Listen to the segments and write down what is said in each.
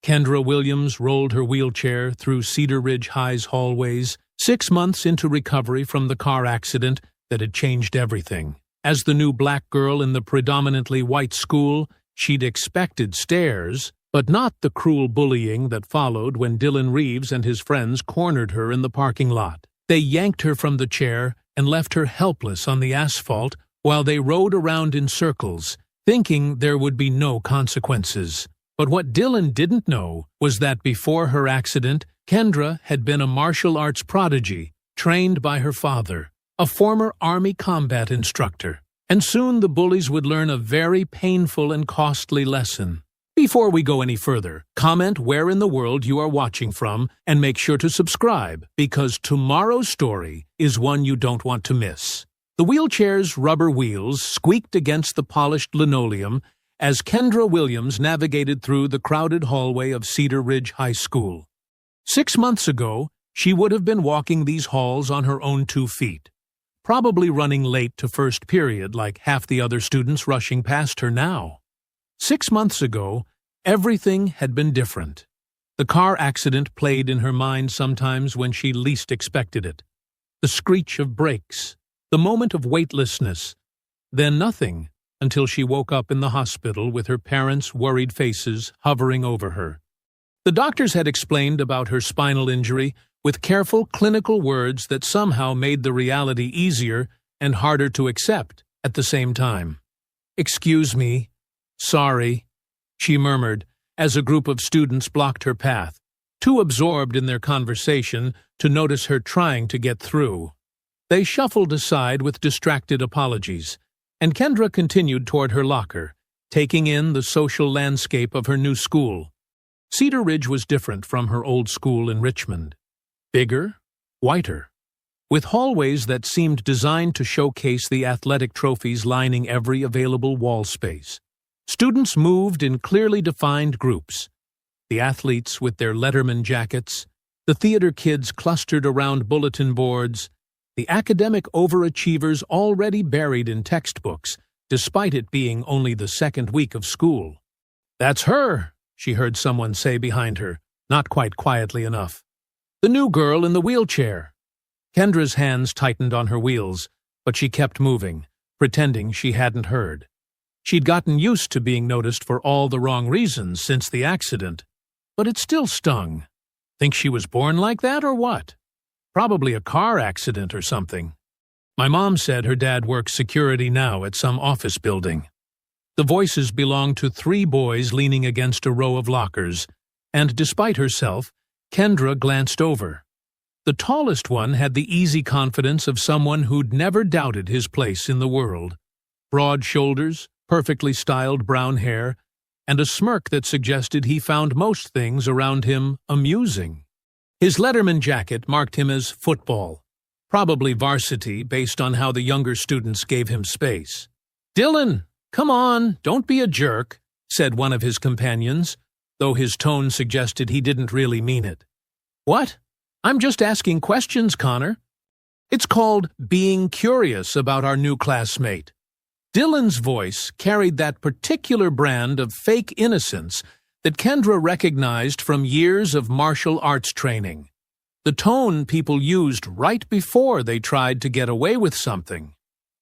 Kendra Williams rolled her wheelchair through Cedar Ridge High's hallways, 6 months into recovery from the car accident that had changed everything. As the new black girl in the predominantly white school, she'd expected stares, but not the cruel bullying that followed when Dylan Reeves and his friends cornered her in the parking lot. They yanked her from the chair and left her helpless on the asphalt while they rode around in circles, thinking there would be no consequences. But what Dylan didn't know was that before her accident, Kendra had been a martial arts prodigy, trained by her father, a former Army combat instructor. And soon the bullies would learn a very painful and costly lesson. Before we go any further, comment where in the world you are watching from and make sure to subscribe, because tomorrow's story is one you don't want to miss. The wheelchair's rubber wheels squeaked against the polished linoleum as Kendra Williams navigated through the crowded hallway of Cedar Ridge High School. 6 months ago, she would have been walking these halls on her own 2 feet, probably running late to first period like half the other students rushing past her now. 6 months ago, everything had been different. The car accident played in her mind sometimes when she least expected it. The screech of brakes, the moment of weightlessness, then nothing until she woke up in the hospital with her parents' worried faces hovering over her. The doctors had explained about her spinal injury with careful clinical words that somehow made the reality easier and harder to accept at the same time. "Excuse me. Sorry," she murmured as a group of students blocked her path, too absorbed in their conversation to notice her trying to get through. They shuffled aside with distracted apologies, and Kendra continued toward her locker, taking in the social landscape of her new school. Cedar Ridge was different from her old school in Richmond. Bigger, whiter, with hallways that seemed designed to showcase the athletic trophies lining every available wall space. Students moved in clearly defined groups. The athletes with their Letterman jackets, the theater kids clustered around bulletin boards, the academic overachievers already buried in textbooks, despite it being only the second week of school. "That's her," she heard someone say behind her, not quite quietly enough. "The new girl in the wheelchair." Kendra's hands tightened on her wheels, but she kept moving, pretending she hadn't heard. She'd gotten used to being noticed for all the wrong reasons since the accident, but it still stung. Think she was born like that or what? Probably a car accident or something. My mom said her dad works security now at some office building. The voices belonged to 3 boys leaning against a row of lockers, and despite herself, Kendra glanced over. The tallest one had the easy confidence of someone who'd never doubted his place in the world. Broad shoulders, perfectly styled brown hair, and a smirk that suggested he found most things around him amusing. His Letterman jacket marked him as football, probably varsity based on how the younger students gave him space. "Dylan, come on, don't be a jerk," said one of his companions, though his tone suggested he didn't really mean it. "What? I'm just asking questions, Connor." It's called being curious about our new classmate. Dylan's voice carried that particular brand of fake innocence that Kendra recognized from years of martial arts training. The tone people used right before they tried to get away with something.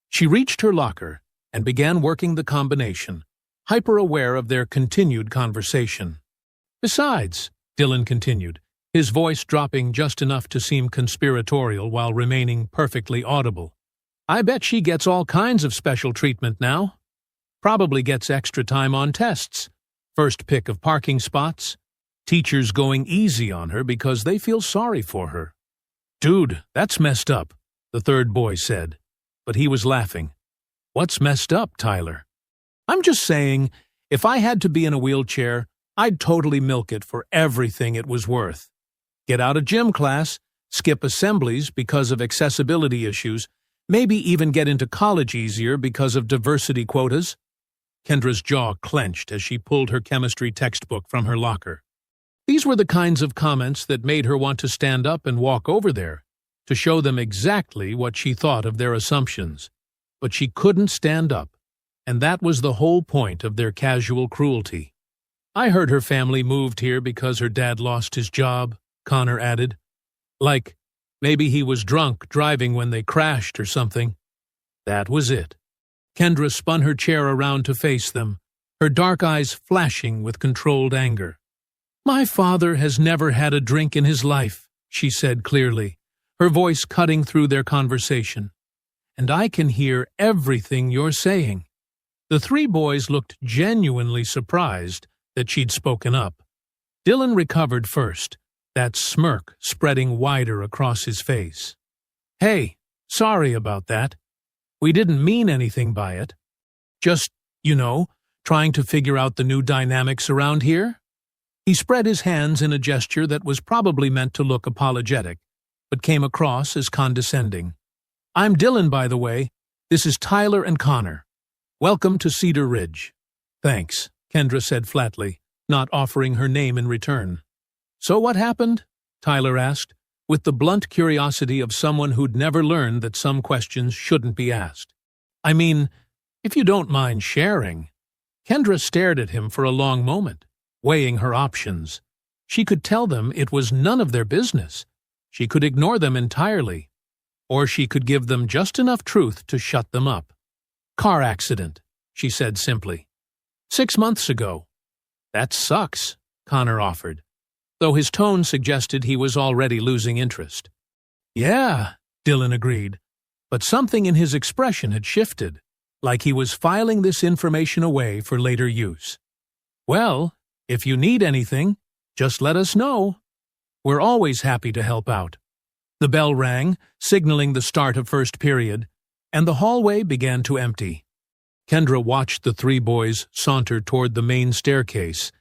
She reached her locker and began working the combination, hyper-aware of their continued conversation. "Besides," Dylan continued, his voice dropping just enough to seem conspiratorial while remaining perfectly audible, "I bet she gets all kinds of special treatment now. Probably gets extra time on tests, first pick of parking spots, teachers going easy on her because they feel sorry for her." "Dude, that's messed up," the third boy said, but he was laughing. "What's messed up, Tyler?" "I'm just saying, if I had to be in a wheelchair, I'd totally milk it for everything it was worth. Get out of gym class, skip assemblies because of accessibility issues, maybe even get into college easier because of diversity quotas." Kendra's jaw clenched as she pulled her chemistry textbook from her locker. These were the kinds of comments that made her want to stand up and walk over there, to show them exactly what she thought of their assumptions. But she couldn't stand up, and that was the whole point of their casual cruelty. I heard her family moved here because her dad lost his job, Connor added. Like, maybe he was drunk driving when they crashed or something. That was it. Kendra spun her chair around to face them, her dark eyes flashing with controlled anger. My father has never had a drink in his life, she said clearly, her voice cutting through their conversation. And I can hear everything you're saying. The three boys looked genuinely surprised that she'd spoken up. Dylan recovered first, that smirk spreading wider across his face. Hey, sorry about that. We didn't mean anything by it. Just, trying to figure out the new dynamics around here. He spread his hands in a gesture that was probably meant to look apologetic, but came across as condescending. I'm Dylan, by the way. This is Tyler and Connor. Welcome to Cedar Ridge. Thanks, Kendra said flatly, not offering her name in return. So what happened? Tyler asked, with the blunt curiosity of someone who'd never learned that some questions shouldn't be asked. I mean, if you don't mind sharing. Kendra stared at him for a long moment, weighing her options. She could tell them it was none of their business. She could ignore them entirely. Or she could give them just enough truth to shut them up. Car accident, she said simply. 6 months ago. That sucks, Connor offered, though his tone suggested he was already losing interest. Yeah, Dylan agreed, but something in his expression had shifted, like he was filing this information away for later use. Well, if you need anything, just let us know. We're always happy to help out. The bell rang, signaling the start of first period, and the hallway began to empty. Kendra watched the three boys saunter toward the main staircase,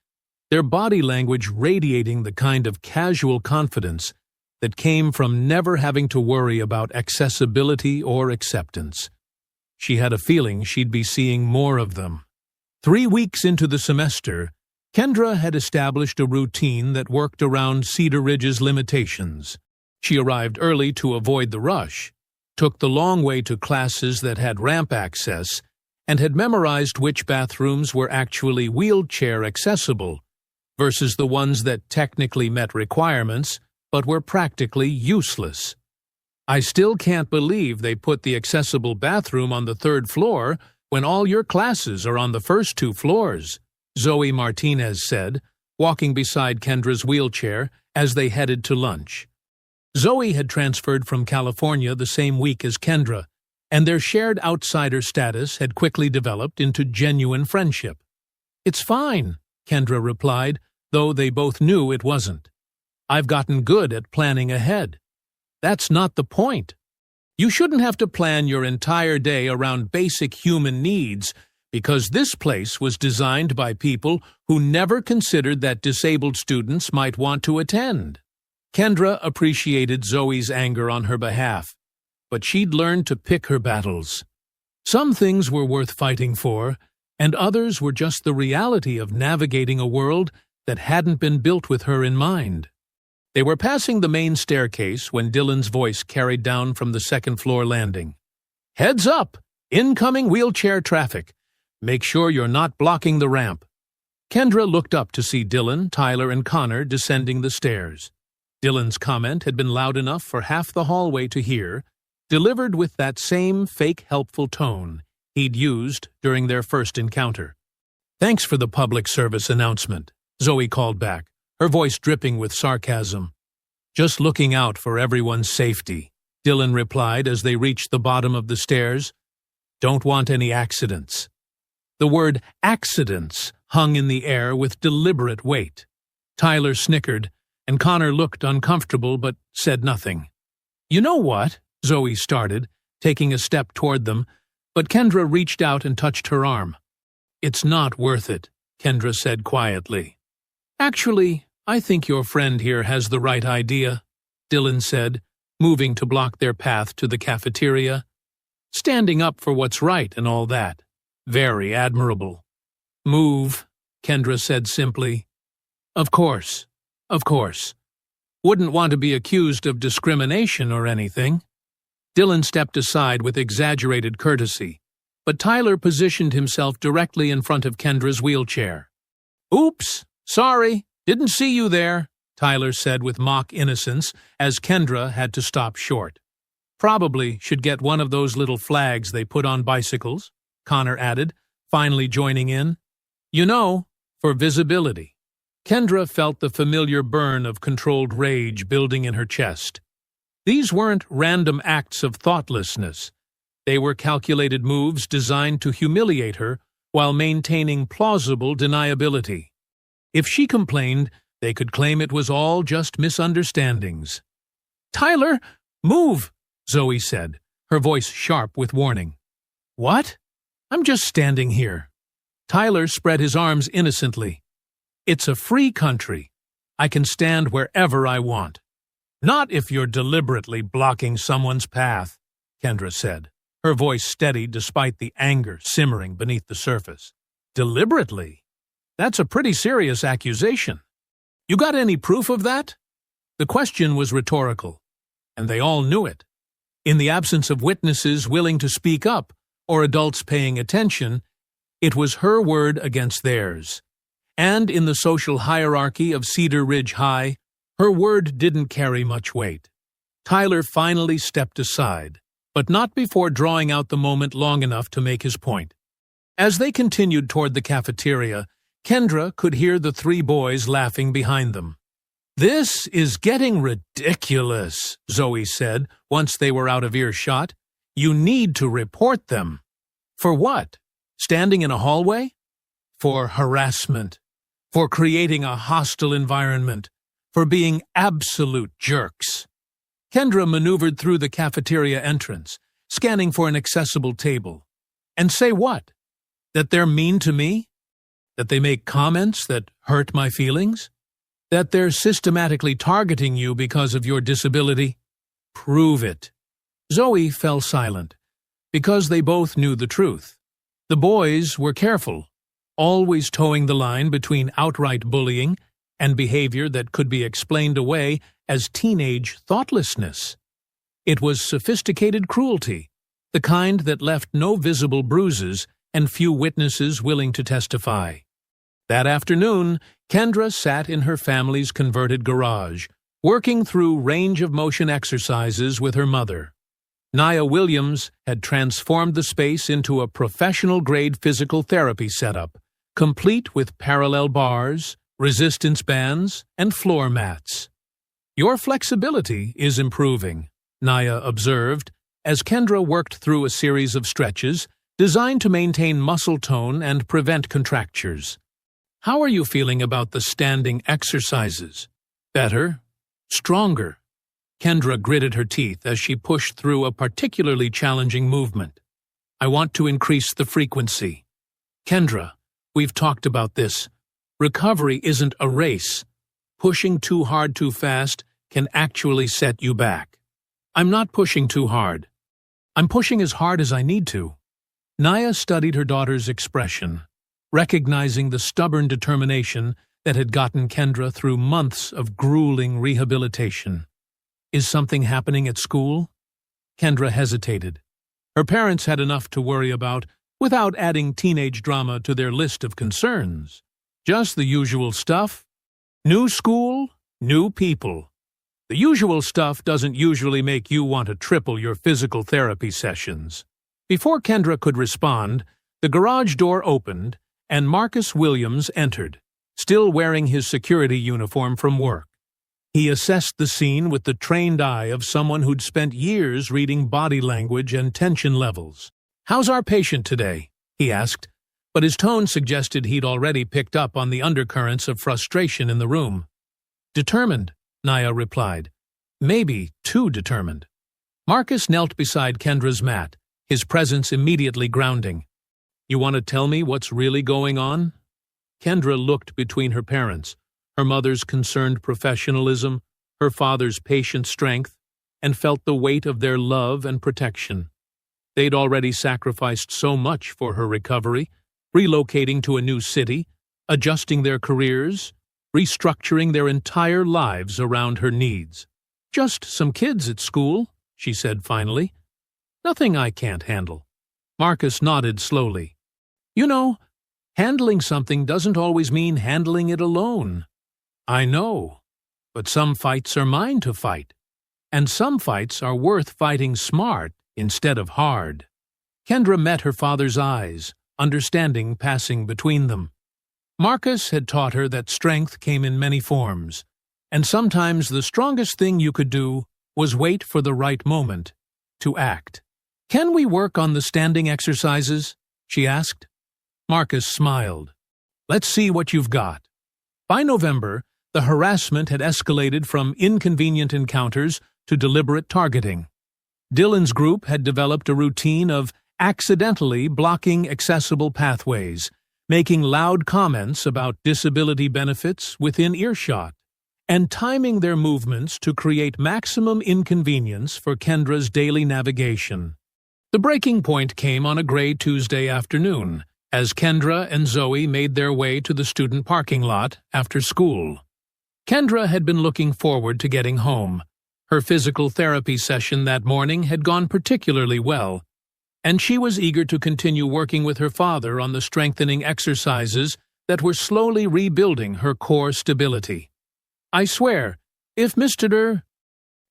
their body language radiating the kind of casual confidence that came from never having to worry about accessibility or acceptance. She had a feeling she'd be seeing more of them. 3 weeks into the semester, Kendra had established a routine that worked around Cedar Ridge's limitations. She arrived early to avoid the rush, took the long way to classes that had ramp access, and had memorized which bathrooms were actually wheelchair accessible versus the ones that technically met requirements but were practically useless. I still can't believe they put the accessible bathroom on the 3rd floor when all your classes are on the first 2 floors, Zoe Martinez said, walking beside Kendra's wheelchair as they headed to lunch. Zoe had transferred from California the same week as Kendra, and their shared outsider status had quickly developed into genuine friendship. It's fine, Kendra replied, though they both knew it wasn't. I've gotten good at planning ahead. That's not the point. You shouldn't have to plan your entire day around basic human needs because this place was designed by people who never considered that disabled students might want to attend. Kendra appreciated Zoe's anger on her behalf, but she'd learned to pick her battles. Some things were worth fighting for, and others were just the reality of navigating a world that hadn't been built with her in mind. They were passing the main staircase when Dylan's voice carried down from the 2nd floor landing. Heads up! Incoming wheelchair traffic. Make sure you're not blocking the ramp. Kendra looked up to see Dylan, Tyler, and Connor descending the stairs. Dylan's comment had been loud enough for half the hallway to hear, delivered with that same fake helpful tone he'd used during their first encounter. Thanks for the public service announcement, Zoe called back, her voice dripping with sarcasm. Just looking out for everyone's safety, Dylan replied as they reached the bottom of the stairs. Don't want any accidents. The word accidents hung in the air with deliberate weight. Tyler snickered, and Connor looked uncomfortable but said nothing. You know what? Zoe started, taking a step toward them, but Kendra reached out and touched her arm. It's not worth it, Kendra said quietly. Actually, I think your friend here has the right idea, Dylan said, moving to block their path to the cafeteria. Standing up for what's right and all that. Very admirable. Move, Kendra said simply. Of course. Of course. Wouldn't want to be accused of discrimination or anything. Dylan stepped aside with exaggerated courtesy, but Tyler positioned himself directly in front of Kendra's wheelchair. Oops, sorry, didn't see you there, Tyler said with mock innocence as Kendra had to stop short. Probably should get one of those little flags they put on bicycles, Connor added, finally joining in. You know, for visibility. Kendra felt the familiar burn of controlled rage building in her chest. These weren't random acts of thoughtlessness. They were calculated moves designed to humiliate her while maintaining plausible deniability. If she complained, they could claim it was all just misunderstandings. "Tyler, move!" Zoe said, her voice sharp with warning. "What? I'm just standing here." Tyler spread his arms innocently. "It's a free country. I can stand wherever I want." "Not if you're deliberately blocking someone's path," Kendra said, her voice steady despite the anger simmering beneath the surface. "Deliberately? That's a pretty serious accusation. You got any proof of that?" The question was rhetorical, and they all knew it. In the absence of witnesses willing to speak up or adults paying attention, it was her word against theirs. And in the social hierarchy of Cedar Ridge High, her word didn't carry much weight. Tyler finally stepped aside, but not before drawing out the moment long enough to make his point. As they continued toward the cafeteria, Kendra could hear the three boys laughing behind them. "This is getting ridiculous," Zoe said once they were out of earshot. "You need to report them." "For what? Standing in a hallway?" "For harassment. For creating a hostile environment. For being absolute jerks." Kendra maneuvered through the cafeteria entrance, scanning for an accessible table. "And say what? That they're mean to me? That they make comments that hurt my feelings? That they're systematically targeting you because of your disability? Prove it." Zoe fell silent, because they both knew the truth. The boys were careful, always towing the line between outright bullying and behavior that could be explained away as teenage thoughtlessness. It was sophisticated cruelty, the kind that left no visible bruises and few witnesses willing to testify. That afternoon, Kendra sat in her family's converted garage, working through range-of-motion exercises with her mother. Nia Williams had transformed the space into a professional-grade physical therapy setup, complete with parallel bars, resistance bands, and floor mats. "Your flexibility is improving," Nia observed, as Kendra worked through a series of stretches designed to maintain muscle tone and prevent contractures. "How are you feeling about the standing exercises? Better? Stronger?" Kendra gritted her teeth as she pushed through a particularly challenging movement. "I want to increase the frequency." "Kendra, we've talked about this. Recovery isn't a race. Pushing too hard too fast can actually set you back." "I'm not pushing too hard. I'm pushing as hard as I need to." Nia studied her daughter's expression, recognizing the stubborn determination that had gotten Kendra through months of grueling rehabilitation. "Is something happening at school?" Kendra hesitated. Her parents had enough to worry about without adding teenage drama to their list of concerns. Just the usual stuff. New school, new people. The usual stuff doesn't usually make you want to triple your physical therapy sessions. Before Kendra could respond, the garage door opened and Marcus Williams entered, still wearing his security uniform from work. He assessed the scene with the trained eye of someone who'd spent years reading body language and tension levels. "How's our patient today?" he asked, but his tone suggested he'd already picked up on the undercurrents of frustration in the room. "Determined," Nia replied. "Maybe too determined." Marcus knelt beside Kendra's mat, his presence immediately grounding. "You want to tell me what's really going on?" Kendra looked between her parents, her mother's concerned professionalism, her father's patient strength, and felt the weight of their love and protection. They'd already sacrificed so much for her recovery, relocating to a new city, adjusting their careers, restructuring their entire lives around her needs. "Just some kids at school," she said finally. "Nothing I can't handle." Marcus nodded slowly. "You know, Handling something doesn't always mean handling it alone. I know, but some fights are mine to fight, and some fights are worth fighting smart instead of hard. Kendra met her father's eyes, understanding passing between them. Marcus had taught her that strength came in many forms, and sometimes the strongest thing you could do was wait for the right moment to act. "Can we work on the standing exercises?" she asked. Marcus smiled. "Let's see what you've got." By November, the harassment had escalated from inconvenient encounters to deliberate targeting. Dylan's group had developed a routine of accidentally blocking accessible pathways, making loud comments about disability benefits within earshot, and timing their movements to create maximum inconvenience for Kendra's daily navigation. The breaking point came on a gray Tuesday afternoon, as Kendra and Zoe made their way to the student parking lot after school. Kendra had been looking forward to getting home. Her physical therapy session that morning had gone particularly well, and she was eager to continue working with her father on the strengthening exercises that were slowly rebuilding her core stability. "I swear, if Mr.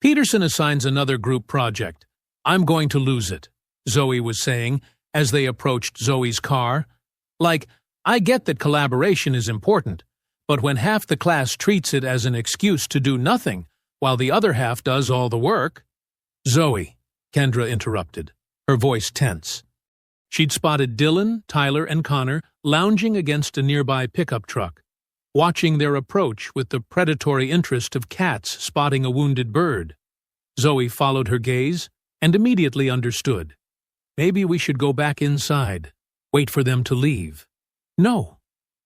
Peterson assigns another group project, I'm going to lose it," Zoe was saying as they approached Zoe's car. "Like, I get that collaboration is important, but when half the class treats it as an excuse to do nothing, while the other half does all the work—" "Zoe," Kendra interrupted, her voice tense. She'd spotted Dylan, Tyler, and Connor lounging against a nearby pickup truck, watching their approach with the predatory interest of cats spotting a wounded bird. Zoe followed her gaze and immediately understood. Maybe we should go back inside, wait for them to leave. "No,"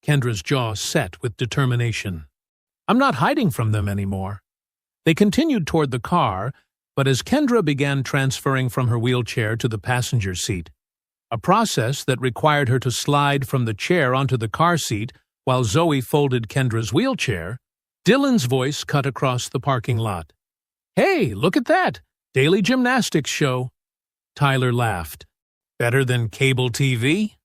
Kendra's jaw set with determination. "I'm not hiding from them anymore." They continued toward the car, but as Kendra began transferring from her wheelchair to the passenger seat, a process that required her to slide from the chair onto the car seat while Zoe folded Kendra's wheelchair, Dylan's voice cut across the parking lot. "Hey, look at that! Daily gymnastics show." Tyler laughed. "Better than cable TV?"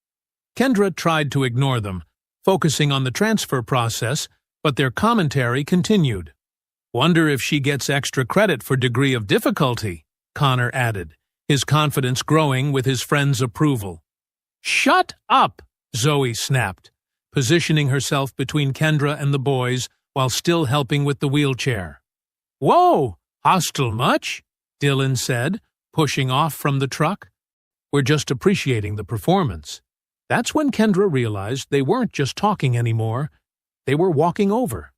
Kendra tried to ignore them, focusing on the transfer process, but their commentary continued. "Wonder if she gets extra credit for degree of difficulty," Connor added, his confidence growing with his friend's approval. "Shut up!" Zoe snapped, positioning herself between Kendra and the boys while still helping with the wheelchair. "Whoa! Hostile much?" Dylan said, pushing off from the truck. "We're just appreciating the performance." That's when Kendra realized they weren't just talking anymore. They were walking over.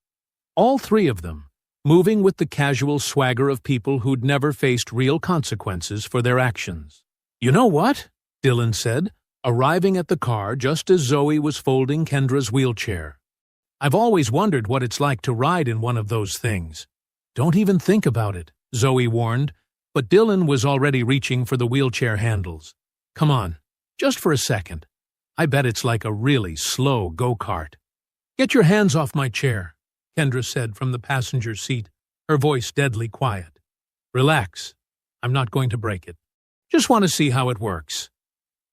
All three of them, moving with the casual swagger of people who'd never faced real consequences for their actions. "You know what?" Dylan said, arriving at the car just as Zoe was folding Kendra's wheelchair. "I've always wondered what it's like to ride in one of those things." "Don't even think about it," Zoe warned, but Dylan was already reaching for the wheelchair handles. "Come on, just for a second. I bet it's like a really slow go-kart." "Get your hands off my chair," Kendra said from the passenger seat, her voice deadly quiet. "Relax. I'm not going to break it. Just want to see how it works."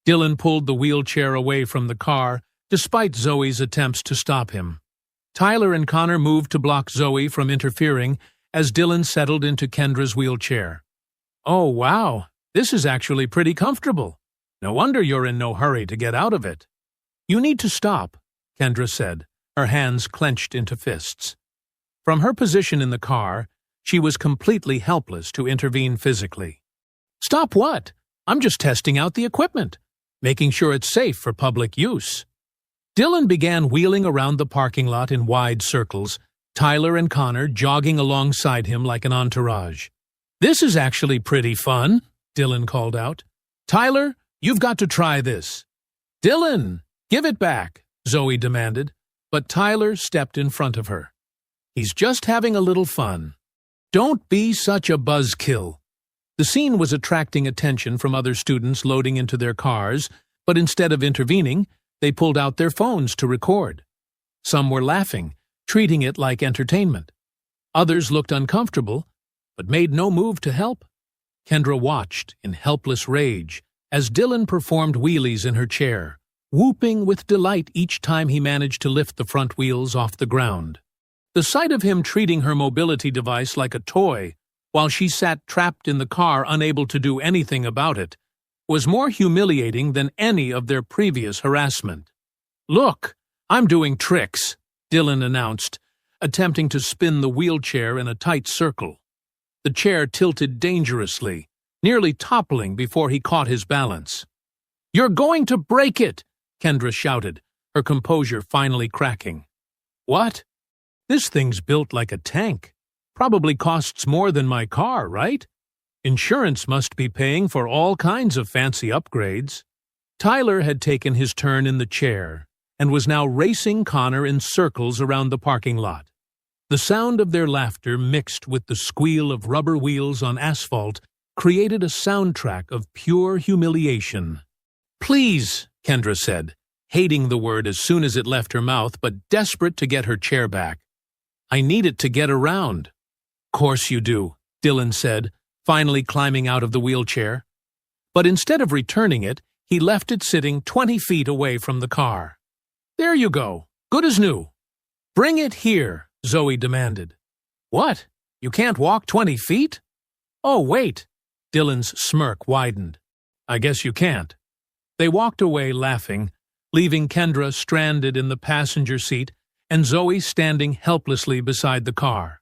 Dylan pulled the wheelchair away from the car, despite Zoe's attempts to stop him. Tyler and Connor moved to block Zoe from interfering as Dylan settled into Kendra's wheelchair. "Oh, wow. This is actually pretty comfortable. No wonder you're in no hurry to get out of it." "You need to stop," Kendra said, her hands clenched into fists. From her position in the car, she was completely helpless to intervene physically. "Stop what? I'm just testing out the equipment, making sure it's safe for public use." Dylan began wheeling around the parking lot in wide circles, Tyler and Connor jogging alongside him like an entourage. "This is actually pretty fun," Dylan called out. "Tyler, you've got to try this." "Dylan, give it back," Zoe demanded, but Tyler stepped in front of her. "He's just having a little fun. Don't be such a buzzkill." The scene was attracting attention from other students loading into their cars, but instead of intervening, they pulled out their phones to record. Some were laughing, treating it like entertainment. Others looked uncomfortable, but made no move to help. Kendra watched in helpless rage as Dylan performed wheelies in her chair, whooping with delight each time he managed to lift the front wheels off the ground. The sight of him treating her mobility device like a toy, while she sat trapped in the car unable to do anything about it, was more humiliating than any of their previous harassment. "Look, I'm doing tricks," Dylan announced, attempting to spin the wheelchair in a tight circle. The chair tilted dangerously, nearly toppling before he caught his balance. "You're going to break it!" Kendra shouted, her composure finally cracking. "What? This thing's built like a tank. Probably costs more than my car, right? Insurance must be paying for all kinds of fancy upgrades." Tyler had taken his turn in the chair and was now racing Connor in circles around the parking lot. The sound of their laughter mixed with the squeal of rubber wheels on asphalt created a soundtrack of pure humiliation. "Please," Kendra said, hating the word as soon as it left her mouth but desperate to get her chair back. "I need it to get around." "Course you do," Dylan said, finally climbing out of the wheelchair. But instead of returning it, he left it sitting 20 feet away from the car. "There you go, good as new." "Bring it here," Zoe demanded. "What? You can't walk 20 feet? Oh, wait." Dylan's smirk widened. "I guess you can't." They walked away laughing, leaving Kendra stranded in the passenger seat and Zoe standing helplessly beside the car.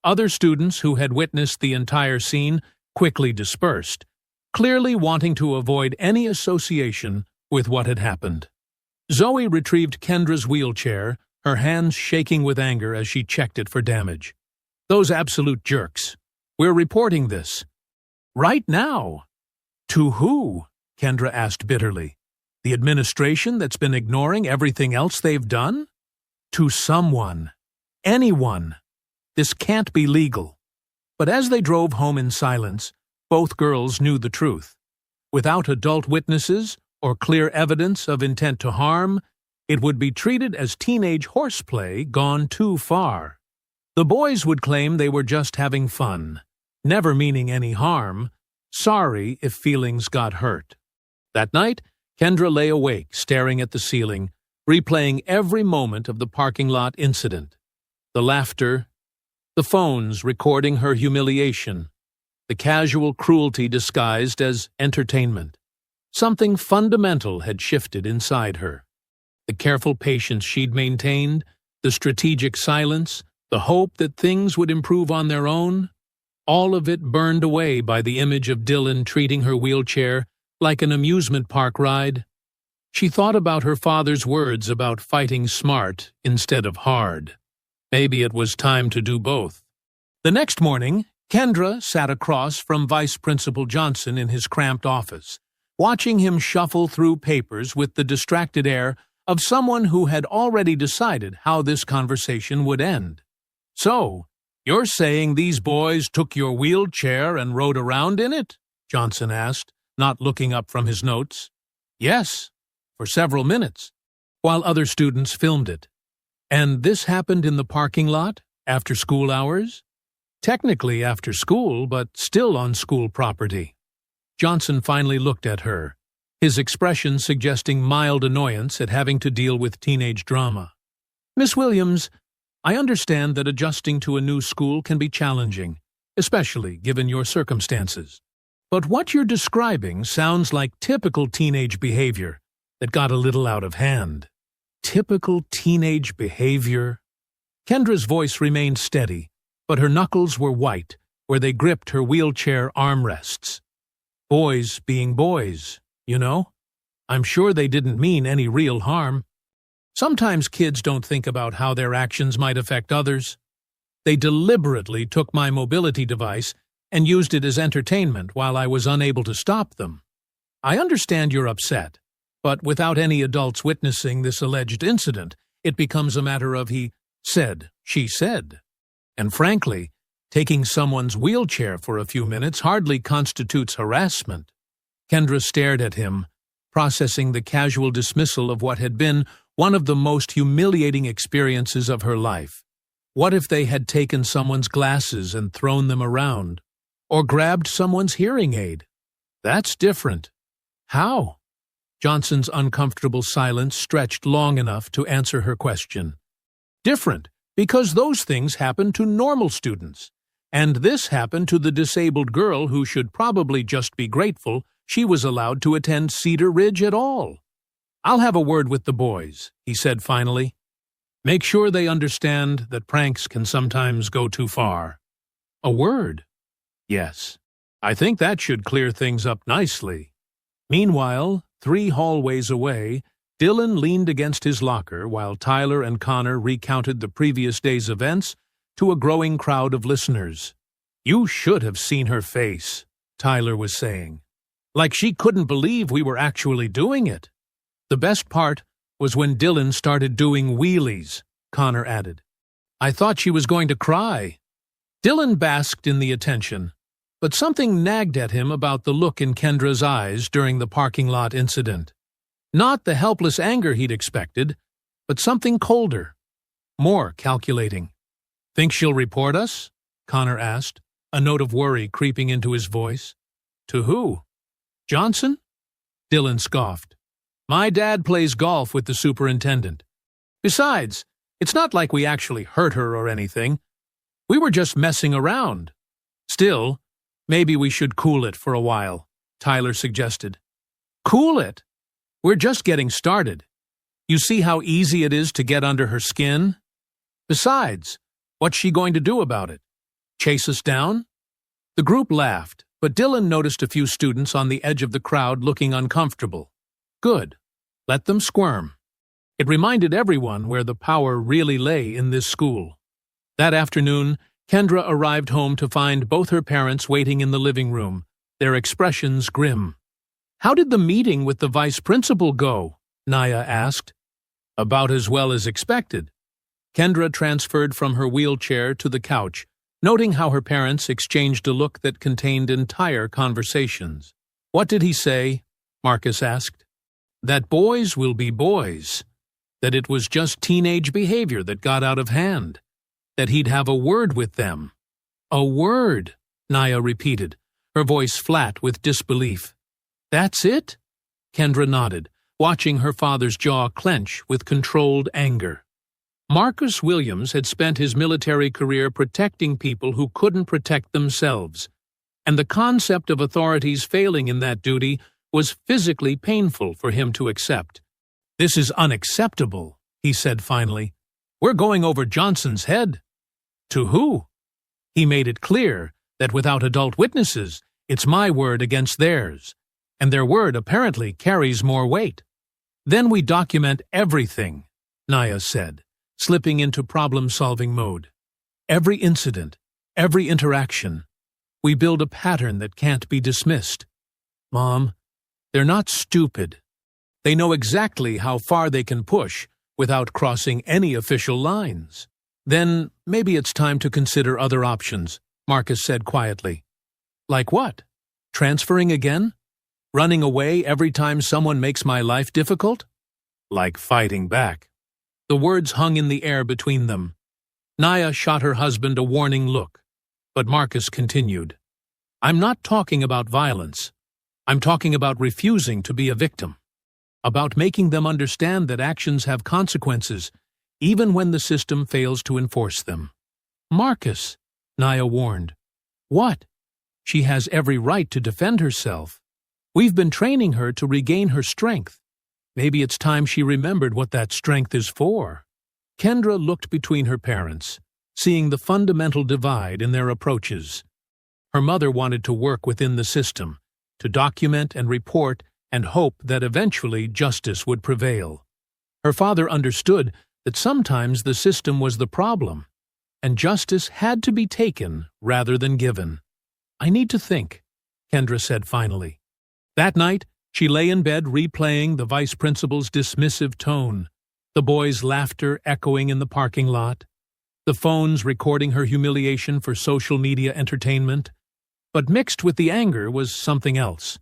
Other students who had witnessed the entire scene quickly dispersed, clearly wanting to avoid any association with what had happened. Zoe retrieved Kendra's wheelchair, her hands shaking with anger as she checked it for damage. "Those absolute jerks. We're reporting this. Right now." "To who?" Kendra asked bitterly. "The administration that's been ignoring everything else they've done?" "To someone. Anyone. This can't be legal." But as they drove home in silence, both girls knew the truth. Without adult witnesses or clear evidence of intent to harm, it would be treated as teenage horseplay gone too far. The boys would claim they were just having fun, never meaning any harm, sorry if feelings got hurt. That night, Kendra lay awake, staring at the ceiling, replaying every moment of the parking lot incident. The laughter, the phones recording her humiliation, the casual cruelty disguised as entertainment. Something fundamental had shifted inside her. The careful patience she'd maintained, the strategic silence, the hope that things would improve on their own, all of it burned away by the image of Dylan treating her wheelchair like an amusement park ride. She thought about her father's words about fighting smart instead of hard. Maybe it was time to do both. The next morning, Kendra sat across from Vice Principal Johnson in his cramped office, watching him shuffle through papers with the distracted air of someone who had already decided how this conversation would end. "So, you're saying these boys took your wheelchair and rode around in it?" Johnson asked, not looking up from his notes. "Yes, for several minutes, while other students filmed it. And this happened in the parking lot, after school hours? Technically after school, but still on school property." Johnson finally looked at her, his expression suggesting mild annoyance at having to deal with teenage drama. "Miss Williams, I understand that adjusting to a new school can be challenging, especially given your circumstances. But what you're describing sounds like typical teenage behavior that got a little out of hand." "Typical teenage behavior?" Kendra's voice remained steady, but her knuckles were white where they gripped her wheelchair armrests. "Boys being boys, you know? I'm sure they didn't mean any real harm. Sometimes kids don't think about how their actions might affect others. They deliberately took my mobility device and used it as entertainment while I was unable to stop them. I understand you're upset, but without any adults witnessing this alleged incident, it becomes a matter of he said, she said. And frankly, taking someone's wheelchair for a few minutes hardly constitutes harassment." Kendra stared at him, processing the casual dismissal of what had been one of the most humiliating experiences of her life. What if they had taken someone's glasses and thrown them around? Or grabbed someone's hearing aid? That's different. How? Johnson's uncomfortable silence stretched long enough to answer her question. Different, because those things happen to normal students. And this happened to the disabled girl who should probably just be grateful she was allowed to attend Cedar Ridge at all. "I'll have a word with the boys," he said finally. "Make sure they understand that pranks can sometimes go too far." "A word?" "Yes. I think that should clear things up nicely." Meanwhile, 3 hallways away, Dylan leaned against his locker while Tyler and Connor recounted the previous day's events to a growing crowd of listeners. "You should have seen her face," Tyler was saying. "Like she couldn't believe we were actually doing it." "The best part was when Dylan started doing wheelies," Connor added. "I thought she was going to cry." Dylan basked in the attention, but something nagged at him about the look in Kendra's eyes during the parking lot incident. Not the helpless anger he'd expected, but something colder, more calculating. "Think she'll report us?" Connor asked, a note of worry creeping into his voice. "To who? Johnson?" Dylan scoffed. "My dad plays golf with the superintendent. Besides, it's not like we actually hurt her or anything. We were just messing around. Still, maybe we should cool it for a while," Tyler suggested. "Cool it? We're just getting started. You see how easy it is to get under her skin? Besides, what's she going to do about it? Chase us down?" The group laughed, but Dylan noticed a few students on the edge of the crowd looking uncomfortable. Good. Let them squirm. It reminded everyone where the power really lay in this school. That afternoon, Kendra arrived home to find both her parents waiting in the living room, their expressions grim. "How did the meeting with the vice principal go?" Naya asked. "About as well as expected." Kendra transferred from her wheelchair to the couch, noting how her parents exchanged a look that contained entire conversations. "What did he say?" Marcus asked. "That boys will be boys. That it was just teenage behavior that got out of hand. That he'd have a word with them." "A word," Naya repeated, her voice flat with disbelief. "That's it?" Kendra nodded, watching her father's jaw clench with controlled anger. Marcus Williams had spent his military career protecting people who couldn't protect themselves, and the concept of authorities failing in that duty was physically painful for him to accept. "This is unacceptable," he said finally. "We're going over Johnson's head." "To who?" He made it clear that without adult witnesses, it's my word against theirs, and their word apparently carries more weight. "Then we document everything," Naya said, slipping into problem-solving mode. "Every incident, every interaction. We build a pattern that can't be dismissed. Mom, they're not stupid. They know exactly how far they can push without crossing any official lines." "Then maybe it's time to consider other options," Marcus said quietly. "Like what? Transferring again? Running away every time someone makes my life difficult?" "Like fighting back." The words hung in the air between them. Naya shot her husband a warning look, but Marcus continued. "I'm not talking about violence. I'm talking about refusing to be a victim. About making them understand that actions have consequences, even when the system fails to enforce them." "Marcus," Naya warned. "What? She has every right to defend herself. We've been training her to regain her strength. Maybe it's time she remembered what that strength is for." Kendra looked between her parents, seeing the fundamental divide in their approaches. Her mother wanted to work within the system, to document and report and hope that eventually justice would prevail. Her father understood that sometimes the system was the problem, and justice had to be taken rather than given. "I need to think," Kendra said finally. That night, she lay in bed replaying the vice principal's dismissive tone, the boys' laughter echoing in the parking lot, the phones recording her humiliation for social media entertainment. But mixed with the anger was something else,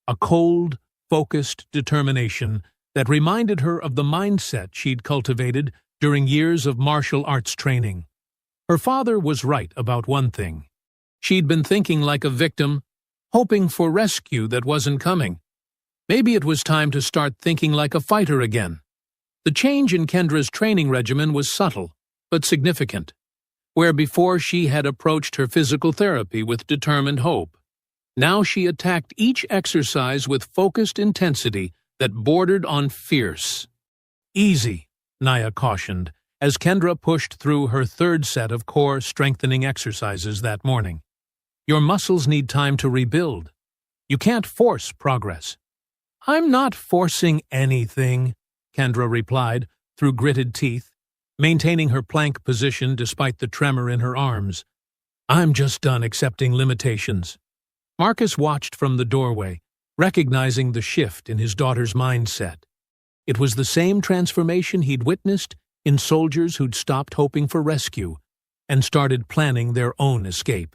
a cold, focused determination that reminded her of the mindset she'd cultivated during years of martial arts training. Her father was right about one thing. She'd been thinking like a victim, hoping for rescue that wasn't coming. Maybe it was time to start thinking like a fighter again. The change in Kendra's training regimen was subtle, but significant. Where before she had approached her physical therapy with determined hope, now she attacked each exercise with focused intensity that bordered on fierce. "Easy," Naya cautioned, as Kendra pushed through her third set of core strengthening exercises that morning. "Your muscles need time to rebuild. You can't force progress." "I'm not forcing anything," Kendra replied through gritted teeth, maintaining her plank position despite the tremor in her arms. "I'm just done accepting limitations." Marcus watched from the doorway, recognizing the shift in his daughter's mindset. It was the same transformation he'd witnessed in soldiers who'd stopped hoping for rescue and started planning their own escape.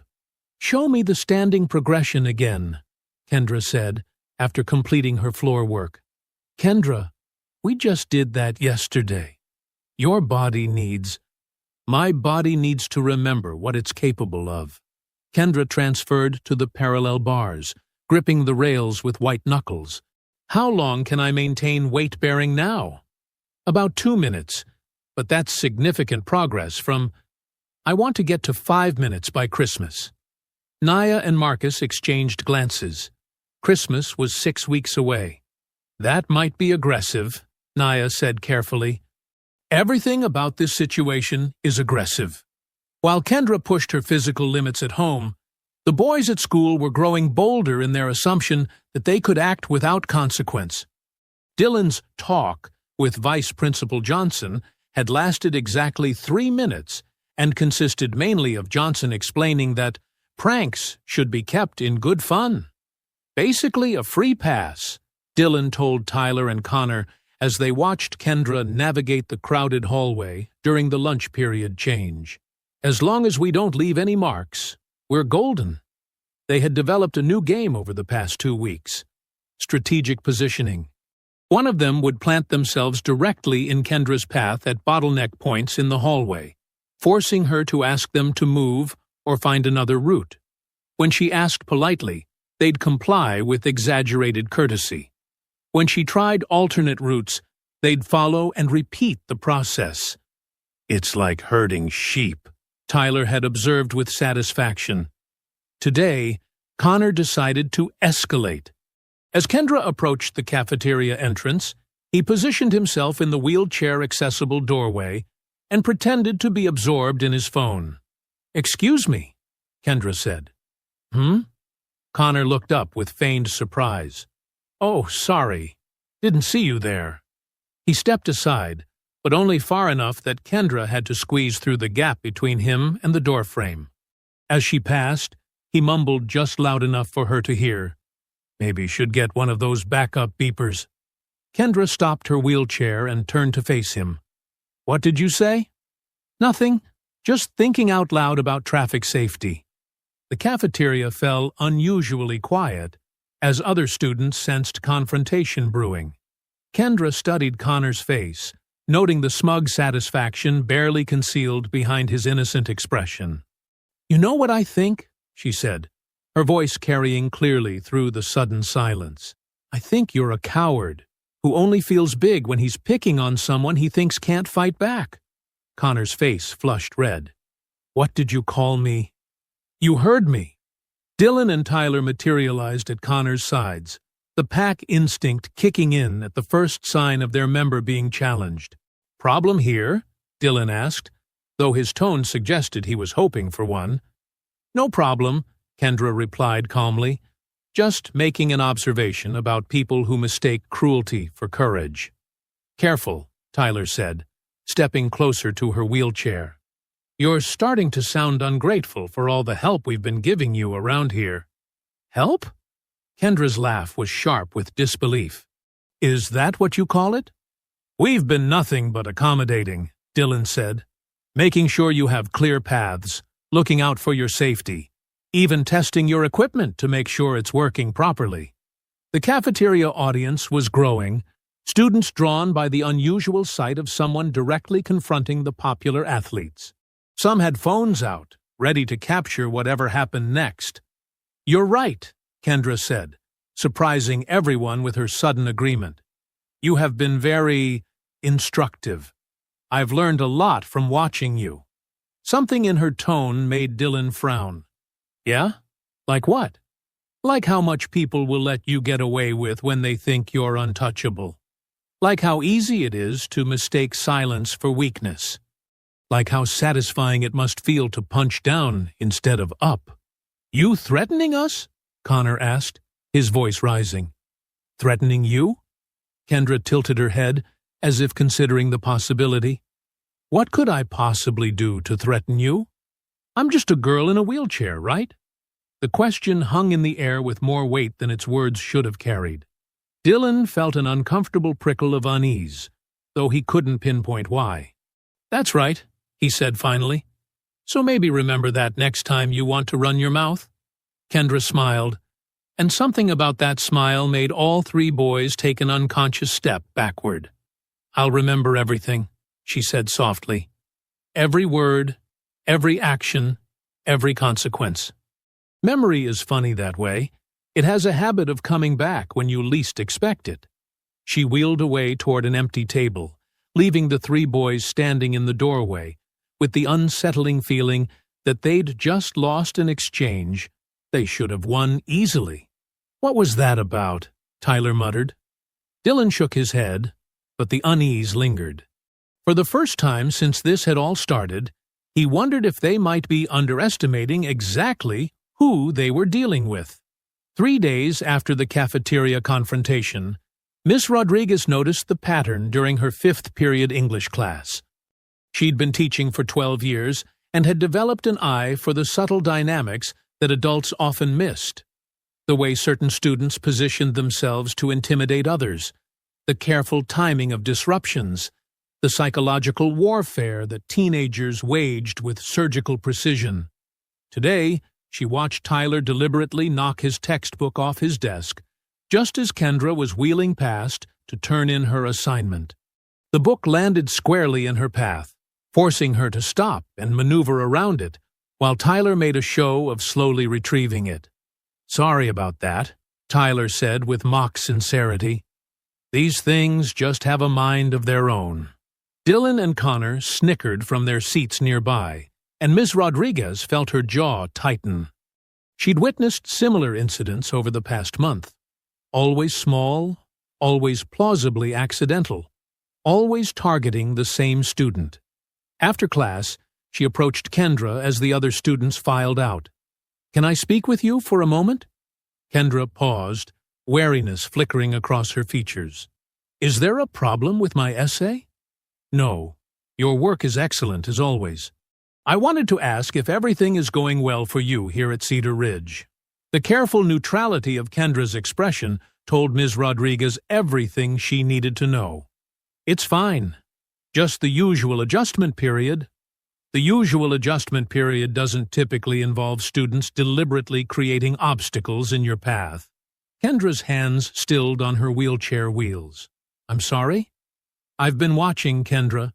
"Show me the standing progression again," Kendra said, after completing her floor work. "Kendra, we just did that yesterday. Your body needs... My body needs to remember what it's capable of." Kendra transferred to the parallel bars, gripping the rails with white knuckles. "How long can I maintain weight-bearing now?" "About 2 minutes, but that's significant progress from... I want to get to 5 minutes by Christmas." Naya and Marcus exchanged glances. Christmas was 6 weeks away. "That might be aggressive," Naya said carefully. "Everything about this situation is aggressive." While Kendra pushed her physical limits at home, the boys at school were growing bolder in their assumption that they could act without consequence. Dylan's talk with Vice Principal Johnson had lasted exactly 3 minutes and consisted mainly of Johnson explaining that pranks should be kept in good fun. "Basically a free pass," Dylan told Tyler and Connor as they watched Kendra navigate the crowded hallway during the lunch period change. "As long as we don't leave any marks, we're golden." They had developed a new game over the past 2 weeks: strategic positioning. One of them would plant themselves directly in Kendra's path at bottleneck points in the hallway, forcing her to ask them to move or find another route. When she asked politely, they'd comply with exaggerated courtesy. When she tried alternate routes, they'd follow and repeat the process. "It's like herding sheep," Tyler had observed with satisfaction. Today, Connor decided to escalate. As Kendra approached the cafeteria entrance, he positioned himself in the wheelchair-accessible doorway and pretended to be absorbed in his phone. "Excuse me," Kendra said. Connor looked up with feigned surprise. "Oh, sorry. Didn't see you there." He stepped aside, but only far enough that Kendra had to squeeze through the gap between him and the doorframe. As she passed, he mumbled just loud enough for her to hear. "Maybe should get one of those backup beepers." Kendra stopped her wheelchair and turned to face him. "What did you say?" "Nothing. Just thinking out loud about traffic safety." The cafeteria fell unusually quiet as other students sensed confrontation brewing. Kendra studied Connor's face, noting the smug satisfaction barely concealed behind his innocent expression. "You know what I think?" she said, her voice carrying clearly through the sudden silence. "I think you're a coward who only feels big when he's picking on someone he thinks can't fight back." Connor's face flushed red. "What did you call me?" "You heard me." Dylan and Tyler materialized at Connor's sides, the pack instinct kicking in at the first sign of their member being challenged. "Problem here?" Dylan asked, though his tone suggested he was hoping for one. "No problem," Kendra replied calmly, "just making an observation about people who mistake cruelty for courage." "Careful," Tyler said, stepping closer to her wheelchair. "You're starting to sound ungrateful for all the help we've been giving you around here." "Help?" Kendra's laugh was sharp with disbelief. "Is that what you call it?" "We've been nothing but accommodating," Dylan said, "making sure you have clear paths, looking out for your safety, even testing your equipment to make sure it's working properly." The cafeteria audience was growing, students drawn by the unusual sight of someone directly confronting the popular athletes. Some had phones out, ready to capture whatever happened next. "You're right," Kendra said, surprising everyone with her sudden agreement. "You have been very instructive. I've learned a lot from watching you." Something in her tone made Dylan frown. "Yeah? Like what?" "Like how much people will let you get away with when they think you're untouchable. Like how easy it is to mistake silence for weakness. Like how satisfying it must feel to punch down instead of up." "You threatening us?" Connor asked, his voice rising. "Threatening you?" Kendra tilted her head, as if considering the possibility. "What could I possibly do to threaten you? I'm just a girl in a wheelchair, right?" The question hung in the air with more weight than its words should have carried. Dylan felt an uncomfortable prickle of unease, though he couldn't pinpoint why. "That's right," he said finally. "So maybe remember that next time you want to run your mouth." Kendra smiled, and something about that smile made all three boys take an unconscious step backward. "I'll remember everything," she said softly. "Every word, every action, every consequence." Memory is funny that way. It has a habit of coming back when you least expect it. She wheeled away toward an empty table, leaving the three boys standing in the doorway, with the unsettling feeling that they'd just lost an exchange they should have won easily. "What was that about?" Tyler muttered. Dylan shook his head, but the unease lingered. For the first time since this had all started, he wondered if they might be underestimating exactly who they were dealing with. 3 days after the cafeteria confrontation, Miss Rodriguez noticed the pattern during her 5th period English class. She'd been teaching for 12 years and had developed an eye for the subtle dynamics that adults often missed. The way certain students positioned themselves to intimidate others, the careful timing of disruptions, the psychological warfare that teenagers waged with surgical precision. Today, she watched Tyler deliberately knock his textbook off his desk, just as Kendra was wheeling past to turn in her assignment. The book landed squarely in her path, forcing her to stop and maneuver around it, while Tyler made a show of slowly retrieving it. "Sorry about that," Tyler said with mock sincerity. "These things just have a mind of their own." Dylan and Connor snickered from their seats nearby, and Ms. Rodriguez felt her jaw tighten. She'd witnessed similar incidents over the past month. Always small, always plausibly accidental, always targeting the same student. After class, she approached Kendra as the other students filed out. "Can I speak with you for a moment?" Kendra paused, wariness flickering across her features. "Is there a problem with my essay?" "No. Your work is excellent, as always. I wanted to ask if everything is going well for you here at Cedar Ridge." The careful neutrality of Kendra's expression told Ms. Rodriguez everything she needed to know. "It's fine. Just the usual adjustment period." The usual adjustment period doesn't typically involve students deliberately creating obstacles in your path. Kendra's hands stilled on her wheelchair wheels. "I'm sorry?" "I've been watching, Kendra.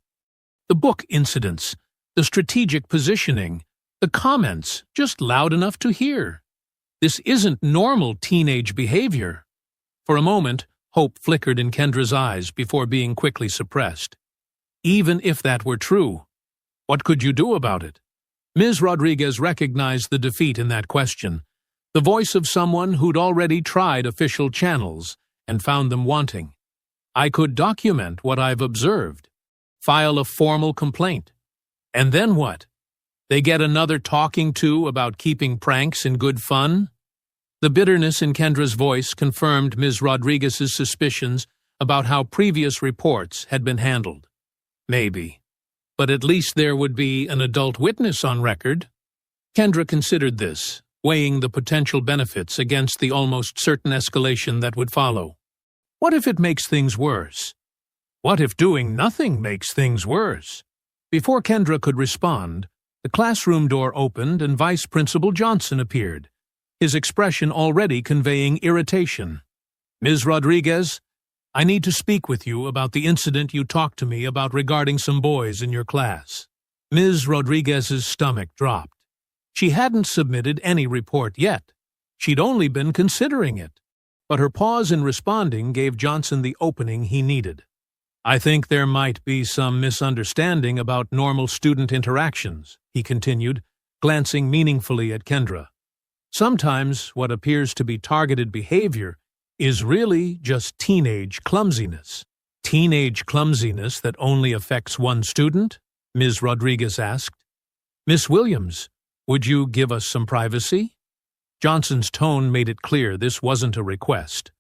The book incidents, the strategic positioning, the comments, just loud enough to hear. This isn't normal teenage behavior." For a moment, hope flickered in Kendra's eyes before being quickly suppressed. Even if that were true, what could you do about it? Ms. Rodriguez recognized the defeat in that question, the voice of someone who'd already tried official channels and found them wanting. "I could document what I've observed, file a formal complaint. And then what? They get another talking to about keeping pranks in good fun?" The bitterness in Kendra's voice confirmed Ms. Rodriguez's suspicions about how previous reports had been handled. Maybe. But at least there would be an adult witness on record. Kendra considered this, weighing the potential benefits against the almost certain escalation that would follow. What if it makes things worse? What if doing nothing makes things worse? Before Kendra could respond, the classroom door opened and Vice Principal Johnson appeared, his expression already conveying irritation. "Ms. Rodriguez, I need to speak with you about the incident you talked to me about regarding some boys in your class." Ms. Rodriguez's stomach dropped. She hadn't submitted any report yet. She'd only been considering it. but her pause in responding gave Johnson the opening he needed. "I think there might be some misunderstanding about normal student interactions," he continued, glancing meaningfully at Kendra. "Sometimes what appears to be targeted behavior is really just teenage clumsiness." "Teenage clumsiness that only affects one student?" Ms. Rodriguez asked. "Miss Williams, would you give us some privacy?" Johnson's tone made it clear this wasn't a request.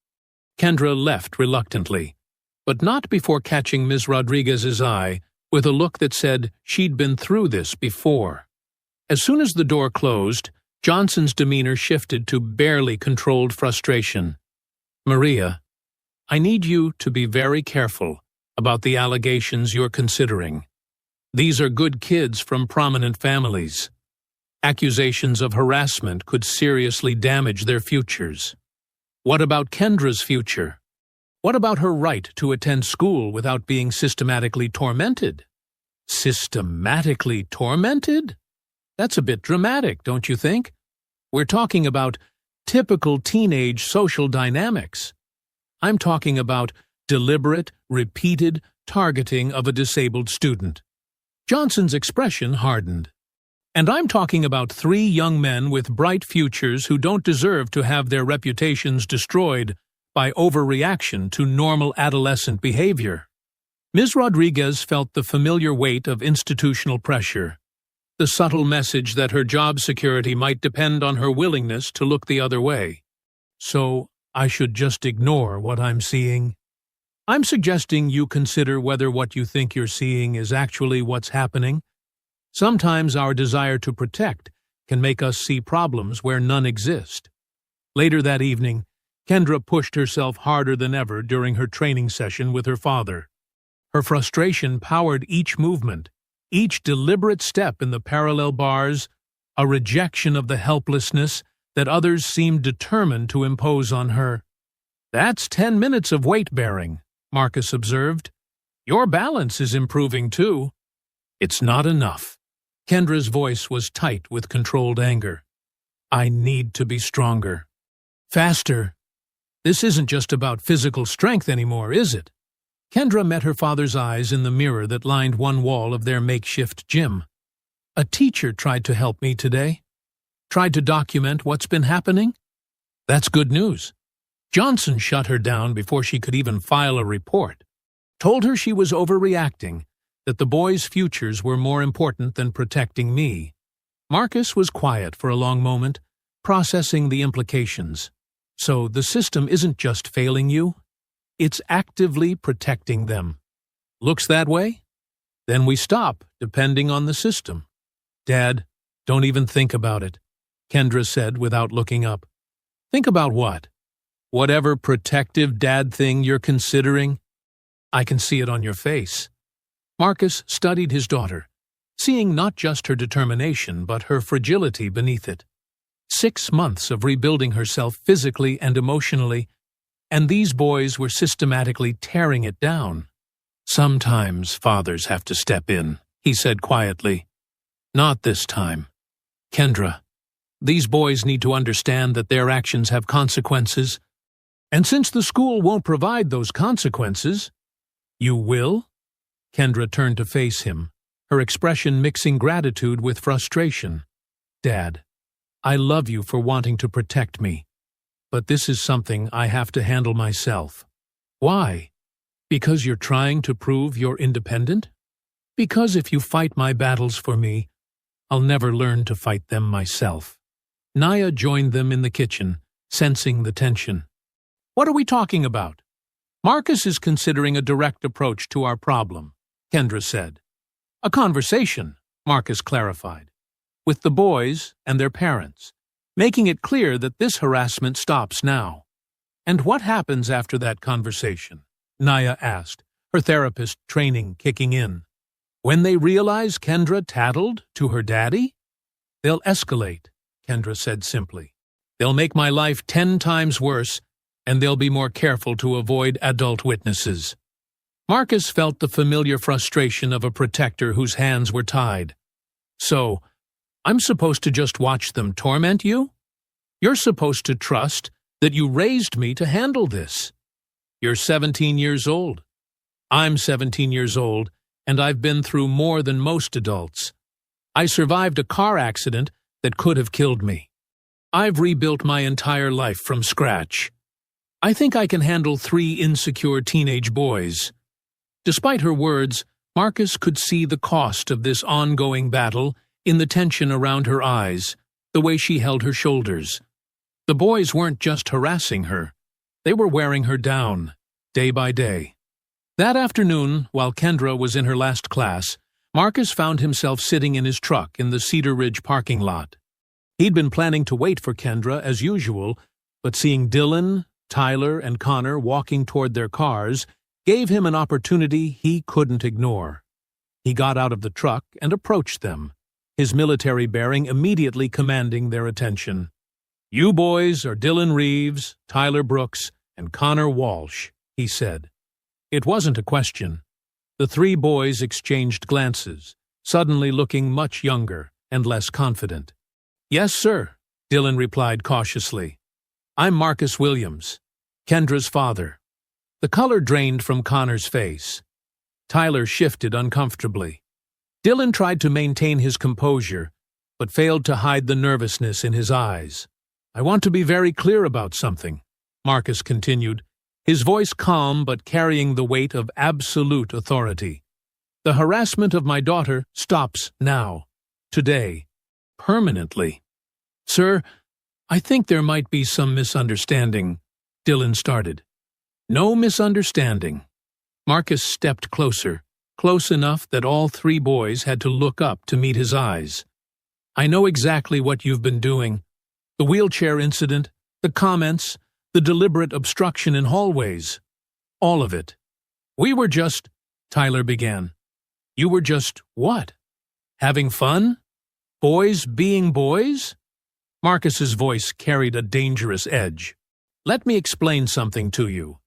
Kendra left reluctantly, but not before catching Ms. Rodriguez's eye with a look that said she'd been through this before. As soon as the door closed, Johnson's demeanor shifted to barely controlled frustration. "Maria, I need you to be very careful about the allegations you're considering. These are good kids from prominent families. Accusations of harassment could seriously damage their futures. What about Kendra's future? What about her right to attend school without being systematically tormented?" Systematically tormented? That's a bit dramatic, don't you think? We're talking about typical teenage social dynamics. I'm talking about deliberate, repeated targeting of a disabled student. Johnson's expression hardened. "And I'm talking about 3 young men with bright futures who don't deserve to have their reputations destroyed by overreaction to normal adolescent behavior." Ms. Rodriguez felt the familiar weight of institutional pressure, the subtle message that her job security might depend on her willingness to look the other way. "So I should just ignore what I'm seeing?" "I'm suggesting you consider whether what you think you're seeing is actually what's happening. Sometimes our desire to protect can make us see problems where none exist." Later that evening, Kendra pushed herself harder than ever during her training session with her father. Her frustration powered each movement, each deliberate step in the parallel bars, a rejection of the helplessness that others seemed determined to impose on her. "That's 10 minutes of weight-bearing," Marcus observed. "Your balance is improving, too." "It's not enough." Kendra's voice was tight with controlled anger. "I need to be stronger. Faster. This isn't just about physical strength anymore, is it?" Kendra met her father's eyes in the mirror that lined one wall of their makeshift gym. "A teacher tried to help me today. Tried to document what's been happening." "That's good news." Johnson shut her down before she could even file a report. Told her she was overreacting, that the boys' futures were more important than protecting me. Marcus was quiet for a long moment, processing the implications. "So the system isn't just failing you? It's actively protecting them. Looks that way? Then we stop depending on the system." "Dad, don't even think about it," Kendra said without looking up. "Think about what? Whatever protective dad thing you're considering? I can see it on your face." Marcus studied his daughter, seeing not just her determination but her fragility beneath it. 6 months of rebuilding herself physically and emotionally, and these boys were systematically tearing it down. "Sometimes fathers have to step in," he said quietly. "Not this time. Kendra, these boys need to understand that their actions have consequences, and since the school won't provide those consequences—" "You will?" Kendra turned to face him, her expression mixing gratitude with frustration. "Dad, I love you for wanting to protect me, but this is something I have to handle myself." "Why? Because you're trying to prove you're independent? Because if you fight my battles for me, I'll never learn to fight them myself." Naya joined them in the kitchen, sensing the tension. "What are we talking about?" "Marcus is considering a direct approach to our problem," Kendra said. "A conversation," Marcus clarified, "with the boys and their parents, making it clear that this harassment stops now." "And what happens after that conversation?" Naya asked, her therapist training kicking in. "When they realize Kendra tattled to her daddy?" "They'll escalate," Kendra said simply. "They'll make my life 10 times worse, and they'll be more careful to avoid adult witnesses." Marcus felt the familiar frustration of a protector whose hands were tied. "So, I'm supposed to just watch them torment you? You're supposed to trust that you raised me to handle this. You're 17 years old. I'm 17 years old, and I've been through more than most adults. I survived a car accident that could have killed me. I've rebuilt my entire life from scratch. I think I can handle 3 insecure teenage boys. Despite her words, Marcus could see the cost of this ongoing battle in the tension around her eyes, the way she held her shoulders. The boys weren't just harassing her. They were wearing her down, day by day. That afternoon, while Kendra was in her last class, Marcus found himself sitting in his truck in the Cedar Ridge parking lot. He'd been planning to wait for Kendra as usual, but seeing Dylan, Tyler, and Connor walking toward their cars gave him an opportunity he couldn't ignore. He got out of the truck and approached them, his military bearing immediately commanding their attention. "You boys are Dylan Reeves, Tyler Brooks, and Connor Walsh," he said. It wasn't a question. The 3 boys exchanged glances, suddenly looking much younger and less confident. "Yes, sir," Dylan replied cautiously. "I'm Marcus Williams, Kendra's father." The color drained from Connor's face. Tyler shifted uncomfortably. Dylan tried to maintain his composure, but failed to hide the nervousness in his eyes. "I want to be very clear about something," Marcus continued, his voice calm but carrying the weight of absolute authority. "The harassment of my daughter stops now, today, permanently." "Sir, I think there might be some misunderstanding," Dylan started. "No misunderstanding." Marcus stepped closer, close enough that all 3 boys had to look up to meet his eyes. "I know exactly what you've been doing. The wheelchair incident, the comments, the deliberate obstruction in hallways. All of it. We were just," Tyler began. "You were just what? Having fun? Boys being boys?" Marcus's voice carried a dangerous edge. "Let me explain something to you.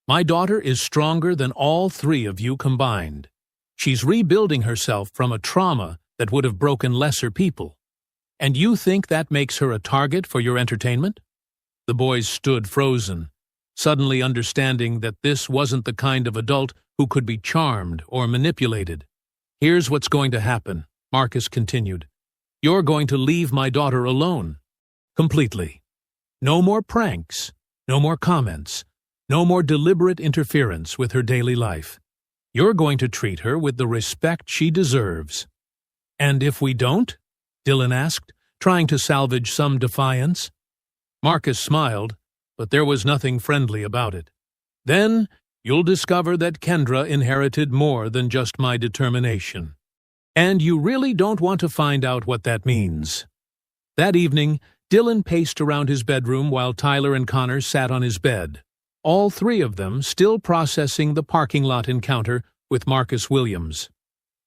My daughter is stronger than all 3 of you combined. She's rebuilding herself from a trauma that would have broken lesser people. And you think that makes her a target for your entertainment?" The boys stood frozen, suddenly understanding that this wasn't the kind of adult who could be charmed or manipulated. "Here's what's going to happen," Marcus continued. "You're going to leave my daughter alone. Completely. No more pranks, no more comments, no more deliberate interference with her daily life. You're going to treat her with the respect she deserves." "And if we don't?" Dylan asked, trying to salvage some defiance. Marcus smiled, but there was nothing friendly about it. "Then you'll discover that Kendra inherited more than just my determination. And you really don't want to find out what that means." That evening, Dylan paced around his bedroom while Tyler and Connor sat on his bed, all 3 of them still processing the parking lot encounter with Marcus Williams.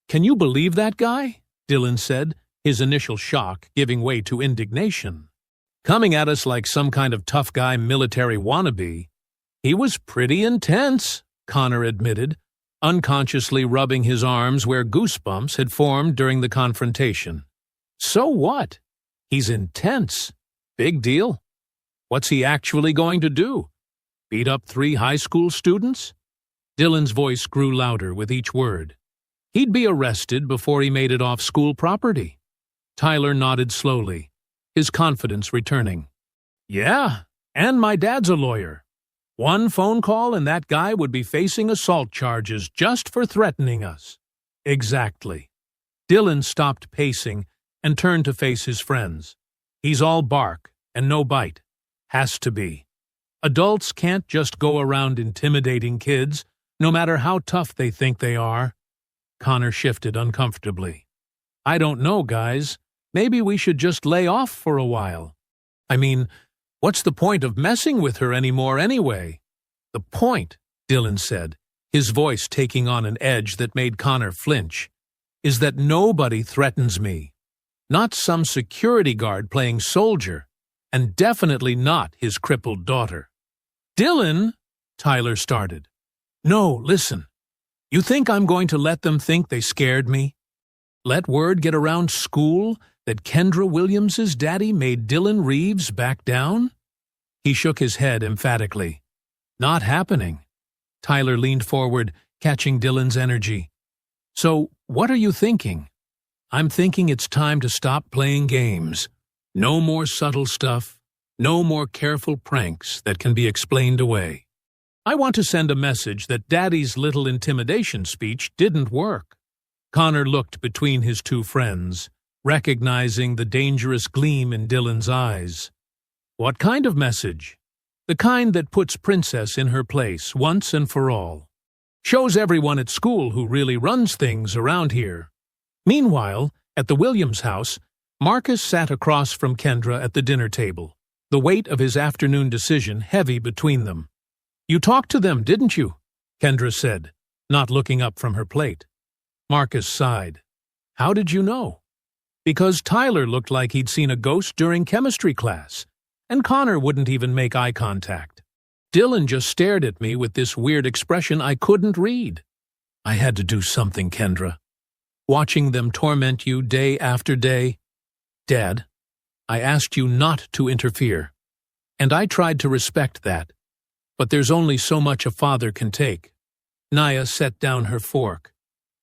"Can you believe that guy?" Dylan said, his initial shock giving way to indignation. "Coming at us like some kind of tough guy military wannabe." "He was pretty intense," Connor admitted, unconsciously rubbing his arms where goosebumps had formed during the confrontation. "So what? He's intense. Big deal. What's he actually going to do? Beat up 3 high school students?" Dylan's voice grew louder with each word. "He'd be arrested before he made it off school property." Tyler nodded slowly, his confidence returning. "Yeah, and my dad's a lawyer. One phone call and that guy would be facing assault charges just for threatening us." "Exactly." Dylan stopped pacing and turned to face his friends. "He's all bark and no bite. Has to be. Adults can't just go around intimidating kids, no matter how tough they think they are." Connor shifted uncomfortably. "I don't know, guys. Maybe we should just lay off for a while. I mean, what's the point of messing with her anymore anyway?" "The point," Dylan said, his voice taking on an edge that made Connor flinch, "is that nobody threatens me. Not some security guard playing soldier, and definitely not his crippled daughter." "Dylan," Tyler started. "No, listen. You think I'm going to let them think they scared me? Let word get around school that Kendra Williams's daddy made Dylan Reeves back down? He shook his head emphatically. Not happening. Tyler leaned forward, catching Dylan's energy. So, what are you thinking? I'm thinking it's time to stop playing games. No more subtle stuff. No more careful pranks that can be explained away. I want to send a message that Daddy's little intimidation speech didn't work. Connor looked between his two friends, recognizing the dangerous gleam in Dylan's eyes. What kind of message? The kind that puts Princess in her place once and for all. Shows everyone at school who really runs things around here. Meanwhile, at the Williams house, Marcus sat across from Kendra at the dinner table, the weight of his afternoon decision heavy between them. You talked to them, didn't you? Kendra said, not looking up from her plate. Marcus sighed. How did you know? Because Tyler looked like he'd seen a ghost during chemistry class, and Connor wouldn't even make eye contact. Dylan just stared at me with this weird expression I couldn't read. I had to do something, Kendra. Watching them torment you day after day. Dad, I asked you not to interfere, and I tried to respect that. But there's only so much a father can take. Naya set down her fork.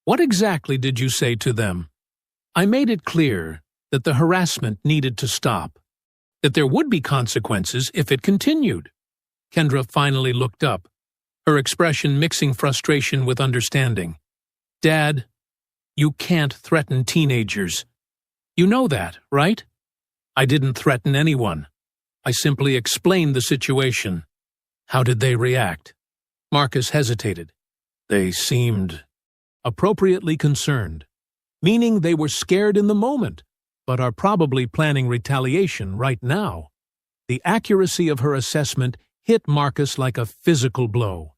What exactly did you say to them? I made it clear that the harassment needed to stop, that there would be consequences if it continued. Kendra finally looked up, her expression mixing frustration with understanding. Dad, you can't threaten teenagers. You know that, right? I didn't threaten anyone. I simply explained the situation. How did they react? Marcus hesitated. They seemed appropriately concerned, meaning they were scared in the moment, but are probably planning retaliation right now. The accuracy of her assessment hit Marcus like a physical blow.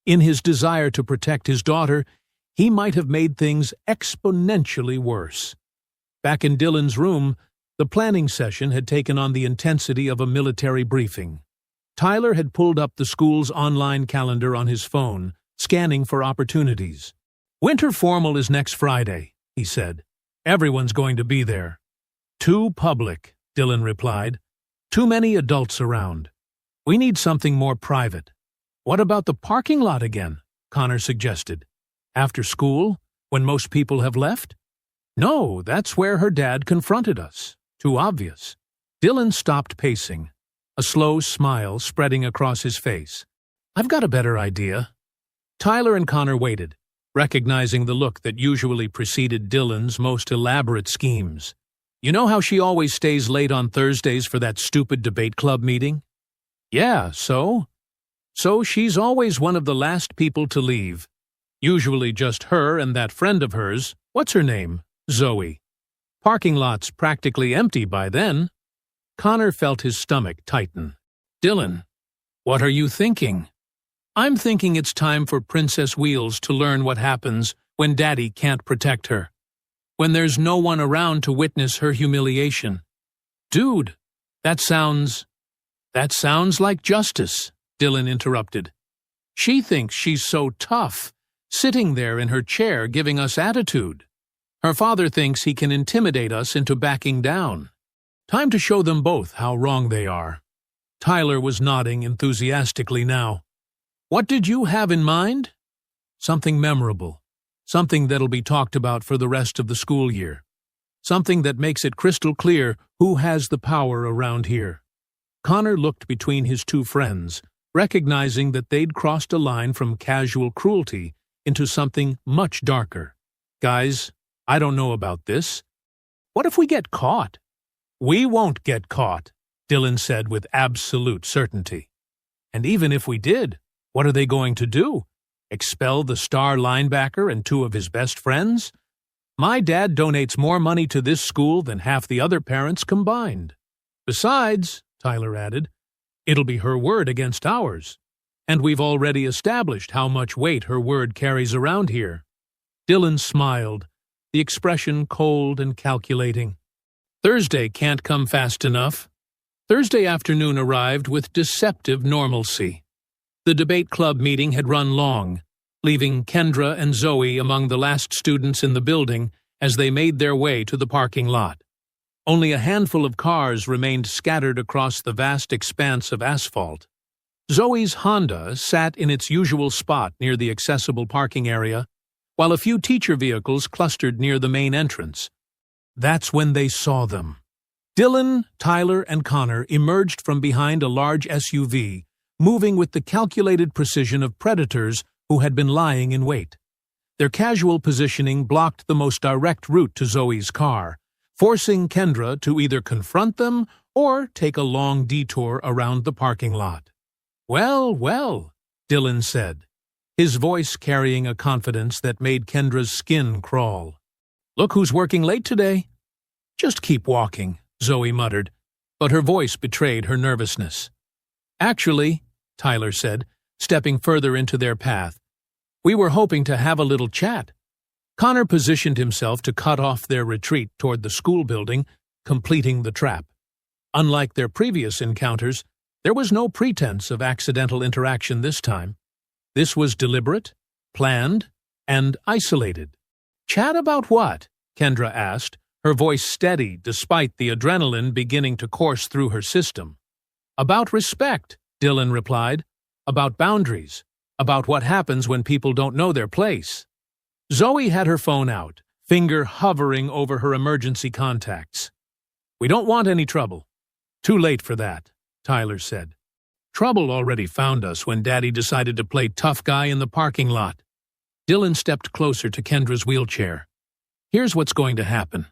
In his desire to protect his daughter, he might have made things exponentially worse. Back in Dylan's room, the planning session had taken on the intensity of a military briefing. Tyler had pulled up the school's online calendar on his phone, scanning for opportunities. Winter formal is next Friday, he said. Everyone's going to be there. Too public, Dylan replied. Too many adults around. We need something more private. What about the parking lot again? Connor suggested. After school, when most people have left? No, that's where her dad confronted us. Too obvious. Dylan stopped pacing, a slow smile spreading across his face. I've got a better idea. Tyler and Connor waited, recognizing the look that usually preceded Dylan's most elaborate schemes. You know how she always stays late on Thursdays for that stupid debate club meeting? Yeah, so? So she's always one of the last people to leave. Usually just her and that friend of hers, what's her name? Zoe. Parking lot's practically empty by then. Connor felt his stomach tighten. Dylan, what are you thinking? I'm thinking it's time for Princess Wheels to learn what happens when Daddy can't protect her. When there's no one around to witness her humiliation. Dude, that sounds like justice, Dylan interrupted. She thinks she's so tough, sitting there in her chair giving us attitude. Her father thinks he can intimidate us into backing down. Time to show them both how wrong they are. Tyler was nodding enthusiastically now. What did you have in mind? Something memorable. Something that'll be talked about for the rest of the school year. Something that makes it crystal clear who has the power around here. Connor looked between his two friends, recognizing that they'd crossed a line from casual cruelty into something much darker. Guys, I don't know about this. What if we get caught? We won't get caught, Dylan said with absolute certainty. And even if we did, what are they going to do? Expel the star linebacker and two of his best friends? My dad donates more money to this school than half the other parents combined. Besides, Tyler added, it'll be her word against ours. And we've already established how much weight her word carries around here. Dylan smiled, the expression cold and calculating. Thursday can't come fast enough. Thursday afternoon arrived with deceptive normalcy. The debate club meeting had run long, leaving Kendra and Zoe among the last students in the building as they made their way to the parking lot. Only a handful of cars remained scattered across the vast expanse of asphalt. Zoe's Honda sat in its usual spot near the accessible parking area, while a few teacher vehicles clustered near the main entrance. That's when they saw them. Dylan, Tyler, and Connor emerged from behind a large SUV, moving with the calculated precision of predators who had been lying in wait. Their casual positioning blocked the most direct route to Zoe's car, forcing Kendra to either confront them or take a long detour around the parking lot. "Well, well," Dylan said, his voice carrying a confidence that made Kendra's skin crawl. "Look who's working late today." "Just keep walking," Zoe muttered, but her voice betrayed her nervousness. "Actually," Tyler said, stepping further into their path, "we were hoping to have a little chat." Connor positioned himself to cut off their retreat toward the school building, completing the trap. Unlike their previous encounters, there was no pretense of accidental interaction this time. This was deliberate, planned, and isolated. "Chat about what?" Kendra asked, her voice steady despite the adrenaline beginning to course through her system. "About respect," Dylan replied. "About boundaries. About what happens when people don't know their place." Zoe had her phone out, finger hovering over her emergency contacts. "We don't want any trouble." "Too late for that," Tyler said. "Trouble already found us when Daddy decided to play tough guy in the parking lot." Dylan stepped closer to Kendra's wheelchair. "Here's what's going to happen.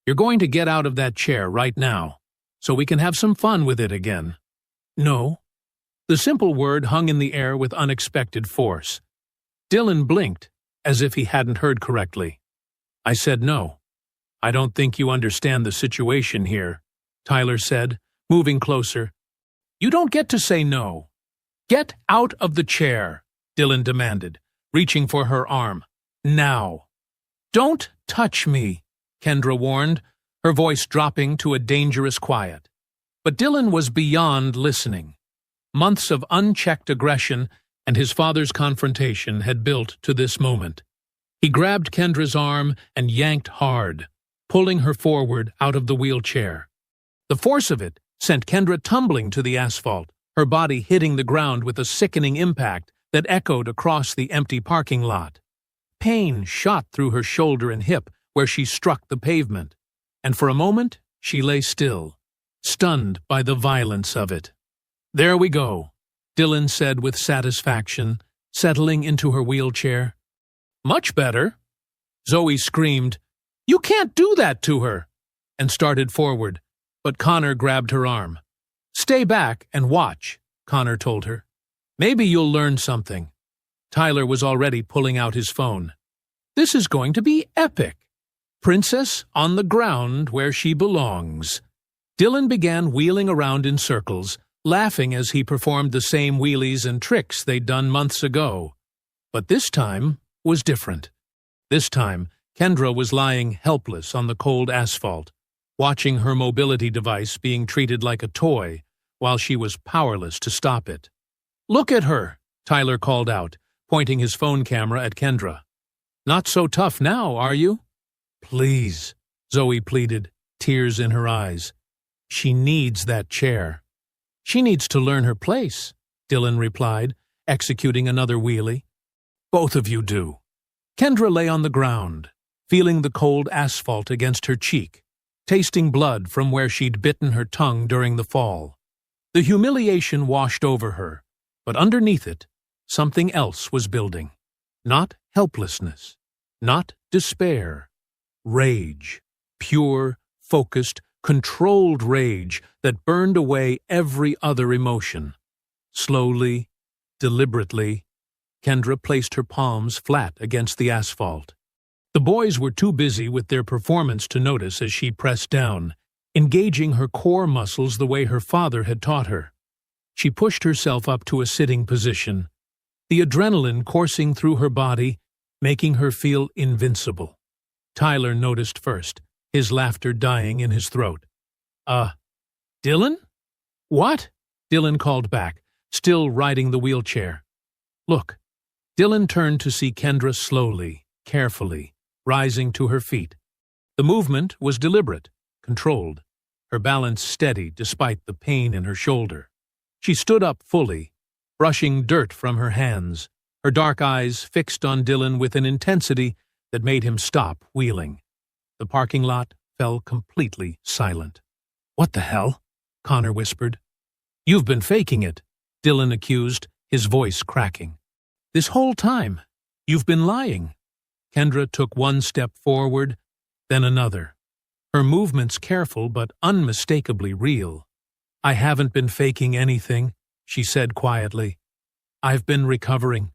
You're going to get out of that chair right now, so we can have some fun with it again." "No." The simple word hung in the air with unexpected force. Dylan blinked, as if he hadn't heard correctly. "I said no. I don't think you understand the situation here," Tyler said, moving closer. "You don't get to say no. Get out of the chair," Dylan demanded, reaching for her arm. "Now." "Don't touch me," Kendra warned, her voice dropping to a dangerous quiet. But Dylan was beyond listening. Months of unchecked aggression and his father's confrontation had built to this moment. He grabbed Kendra's arm and yanked hard, pulling her forward out of the wheelchair. The force of it sent Kendra tumbling to the asphalt, her body hitting the ground with a sickening impact that echoed across the empty parking lot. Pain shot through her shoulder and hip where she struck the pavement, and for a moment she lay still, stunned by the violence of it. "There we go," Dylan said with satisfaction, settling into her wheelchair. "Much better." Zoe screamed, "You can't do that to her," and started forward, but Connor grabbed her arm. "Stay back and watch," Connor told her. "Maybe you'll learn something." Tyler was already pulling out his phone. "This is going to be epic. Princess on the ground where she belongs." Dylan began wheeling around in circles, laughing as he performed the same wheelies and tricks they'd done months ago. But this time was different. This time, Kendra was lying helpless on the cold asphalt, watching her mobility device being treated like a toy, while she was powerless to stop it. "Look at her," Tyler called out, pointing his phone camera at Kendra. "Not so tough now, are you?" "Please," Zoe pleaded, tears in her eyes. "She needs that chair." "She needs to learn her place," Dylan replied, executing another wheelie. "Both of you do." Kendra lay on the ground, feeling the cold asphalt against her cheek, tasting blood from where she'd bitten her tongue during the fall. The humiliation washed over her, but underneath it, something else was building. Not helplessness, not despair. Rage. Pure, focused, controlled rage that burned away every other emotion. Slowly, deliberately, Kendra placed her palms flat against the asphalt. The boys were too busy with their performance to notice as she pressed down, engaging her core muscles the way her father had taught her. She pushed herself up to a sitting position, the adrenaline coursing through her body, making her feel invincible. Tyler noticed first, his laughter dying in his throat. Dylan?" "What?" Dylan called back, still riding the wheelchair. "Look." Dylan turned to see Kendra slowly, carefully, rising to her feet. The movement was deliberate, controlled, her balance steady despite the pain in her shoulder. She stood up fully, brushing dirt from her hands, her dark eyes fixed on Dylan with an intensity that made him stop wheeling. The parking lot fell completely silent. "What the hell?" Connor whispered. "You've been faking it," Dylan accused, his voice cracking. "This whole time, you've been lying." Kendra took one step forward, then another. Her movements careful but unmistakably real. "I haven't been faking anything," she said quietly. "I've been recovering."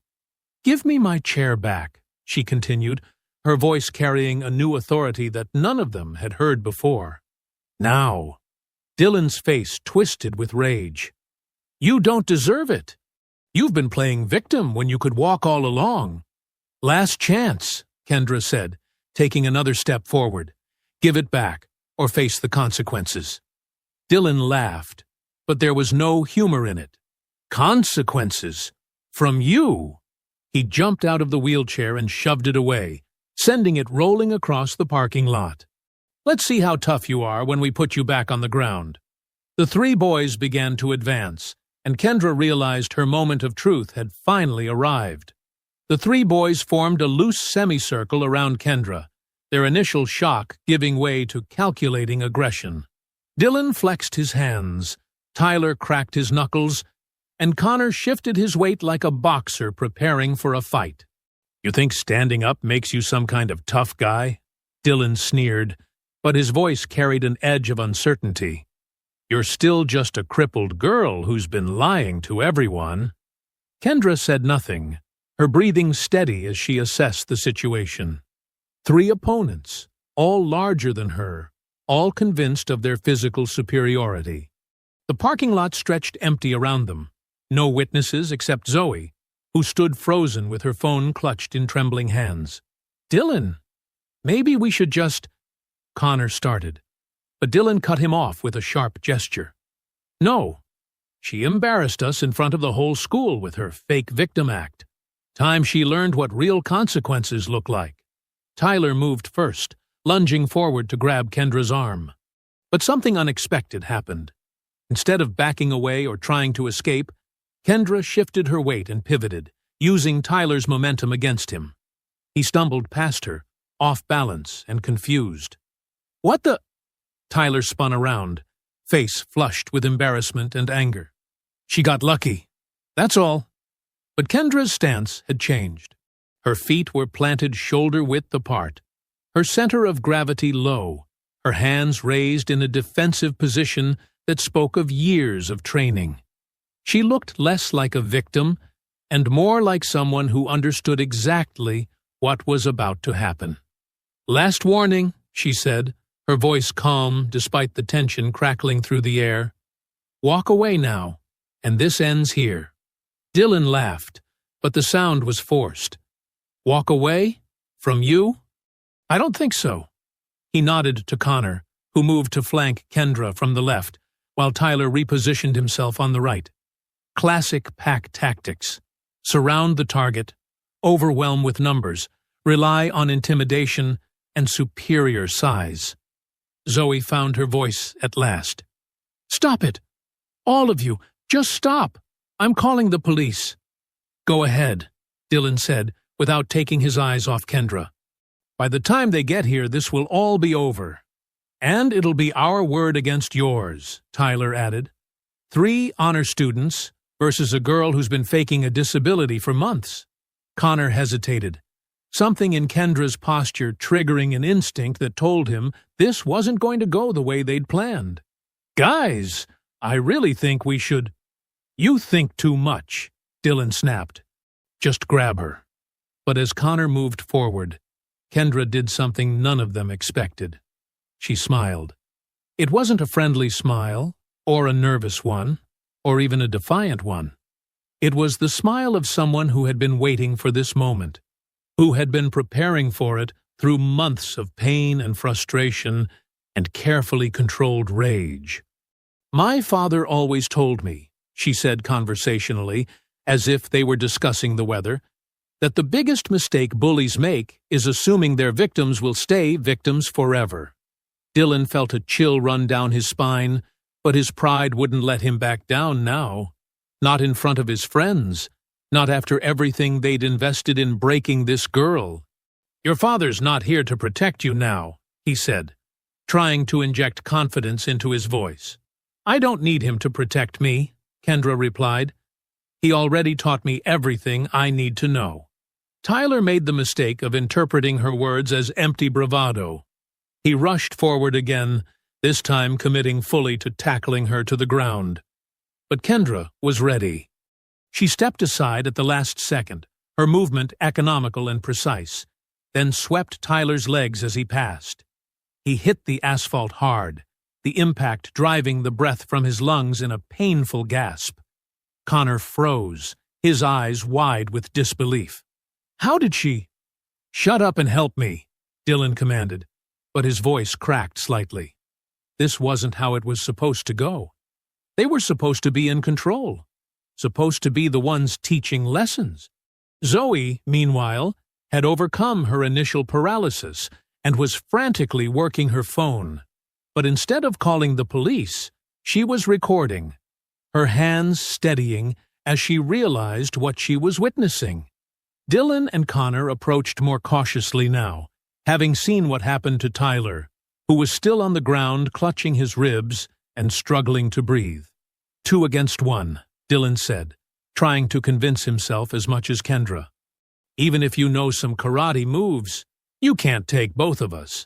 "Give me my chair back," she continued, her voice carrying a new authority that none of them had heard before. "Now." Dylan's face twisted with rage. "You don't deserve it. You've been playing victim when you could walk all along." "Last chance," Kendra said, taking another step forward. "Give it back, or face the consequences." Dylan laughed, but there was no humor in it. "Consequences? From you?" He jumped out of the wheelchair and shoved it away, sending it rolling across the parking lot. "Let's see how tough you are when we put you back on the ground." The three boys began to advance, and Kendra realized her moment of truth had finally arrived. The three boys formed a loose semicircle around Kendra, their initial shock giving way to calculating aggression. Dylan flexed his hands, Tyler cracked his knuckles, and Connor shifted his weight like a boxer preparing for a fight. "You think standing up makes you some kind of tough guy?" Dylan sneered, but his voice carried an edge of uncertainty. "You're still just a crippled girl who's been lying to everyone." Kendra said nothing, her breathing steady as she assessed the situation. Three opponents, all larger than her, all convinced of their physical superiority. The parking lot stretched empty around them. No witnesses except Zoe, who stood frozen with her phone clutched in trembling hands. "Dylan, maybe we should just—" Connor started, but Dylan cut him off with a sharp gesture. "No. She embarrassed us in front of the whole school with her fake victim act. Time she learned what real consequences look like." Tyler moved first, lunging forward to grab Kendra's arm. But something unexpected happened. Instead of backing away or trying to escape, Kendra shifted her weight and pivoted, using Tyler's momentum against him. He stumbled past her, off balance and confused. "What the—" Tyler spun around, face flushed with embarrassment and anger. "She got lucky. That's all." But Kendra's stance had changed. Her feet were planted shoulder-width apart, her center of gravity low, her hands raised in a defensive position that spoke of years of training. She looked less like a victim and more like someone who understood exactly what was about to happen. "Last warning," she said, her voice calm despite the tension crackling through the air. "Walk away now, and this ends here." Dylan laughed, but the sound was forced. "Walk away? From you? I don't think so." He nodded to Connor, who moved to flank Kendra from the left, while Tyler repositioned himself on the right. Classic pack tactics. Surround the target, overwhelm with numbers, rely on intimidation and superior size. Zoe found her voice at last. "Stop it! All of you, just stop! I'm calling the police." "Go ahead," Dylan said, without taking his eyes off Kendra. "By the time they get here, this will all be over. And it'll be our word against yours," Tyler added. 3 honor students versus a girl who's been faking a disability for months. Connor hesitated, something in Kendra's posture triggering an instinct that told him this wasn't going to go the way they'd planned. "Guys, I really think we should—" "You think too much," Dylan snapped. "Just grab her." But as Connor moved forward, Kendra did something none of them expected. She smiled. It wasn't a friendly smile, or a nervous one, or even a defiant one. It was the smile of someone who had been waiting for this moment, who had been preparing for it through months of pain and frustration and carefully controlled rage. "My father always told me," she said conversationally, as if they were discussing the weather, "that the biggest mistake bullies make is assuming their victims will stay victims forever." Dylan felt a chill run down his spine, but his pride wouldn't let him back down now. Not in front of his friends. Not after everything they'd invested in breaking this girl. "Your father's not here to protect you now," he said, trying to inject confidence into his voice. "I don't need him to protect me," Kendra replied. "He already taught me everything I need to know." Tyler made the mistake of interpreting her words as empty bravado. He rushed forward again, this time committing fully to tackling her to the ground. But Kendra was ready. She stepped aside at the last second, her movement economical and precise, then swept Tyler's legs as he passed. He hit the asphalt hard, the impact driving the breath from his lungs in a painful gasp. Connor froze, his eyes wide with disbelief. "How did she—" "Shut up and help me," Dylan commanded, but his voice cracked slightly. This wasn't how it was supposed to go. They were supposed to be in control, supposed to be the ones teaching lessons. Zoe, meanwhile, had overcome her initial paralysis and was frantically working her phone. But instead of calling the police, she was recording, her hands steadying as she realized what she was witnessing. Dylan and Connor approached more cautiously now, having seen what happened to Tyler, who was still on the ground clutching his ribs and struggling to breathe. 2 against 1, Dylan said, trying to convince himself as much as Kendra. "Even if you know some karate moves, you can't take both of us."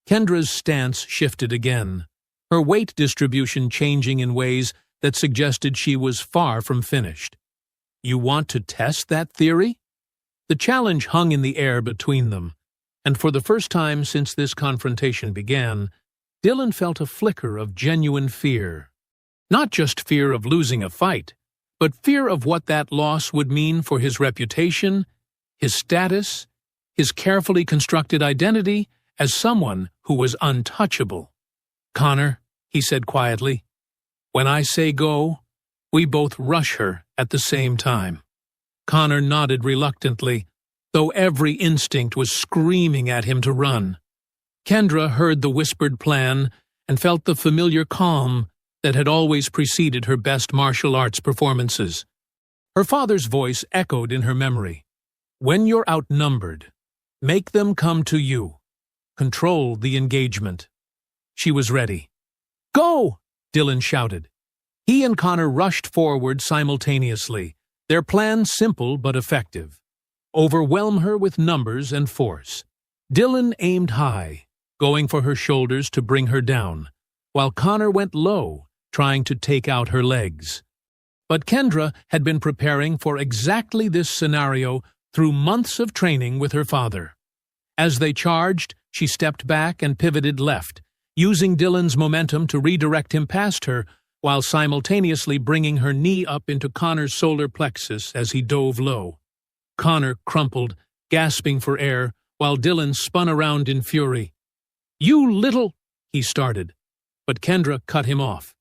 Kendra's stance shifted again, her weight distribution changing in ways that suggested she was far from finished. "You want to test that theory?" The challenge hung in the air between them, and for the first time since this confrontation began, Dylan felt a flicker of genuine fear. Not just fear of losing a fight, but fear of what that loss would mean for his reputation, his status, his carefully constructed identity as someone who was untouchable. "Connor," he said quietly, "when I say go, we both rush her at the same time." Connor nodded reluctantly, though every instinct was screaming at him to run. Kendra heard the whispered plan and felt the familiar calm that had always preceded her best martial arts performances. Her father's voice echoed in her memory. "When you're outnumbered, make them come to you. Control the engagement." She was ready. "Go!" Dylan shouted. He and Connor rushed forward simultaneously, their plan simple but effective. Overwhelm her with numbers and force. Dylan aimed high, going for her shoulders to bring her down, while Connor went low, trying to take out her legs. But Kendra had been preparing for exactly this scenario through months of training with her father. As they charged, she stepped back and pivoted left, using Dylan's momentum to redirect him past her, while simultaneously bringing her knee up into Connor's solar plexus as he dove low. Connor crumpled, gasping for air, while Dylan spun around in fury. "You little—" he started, but Kendra cut him off.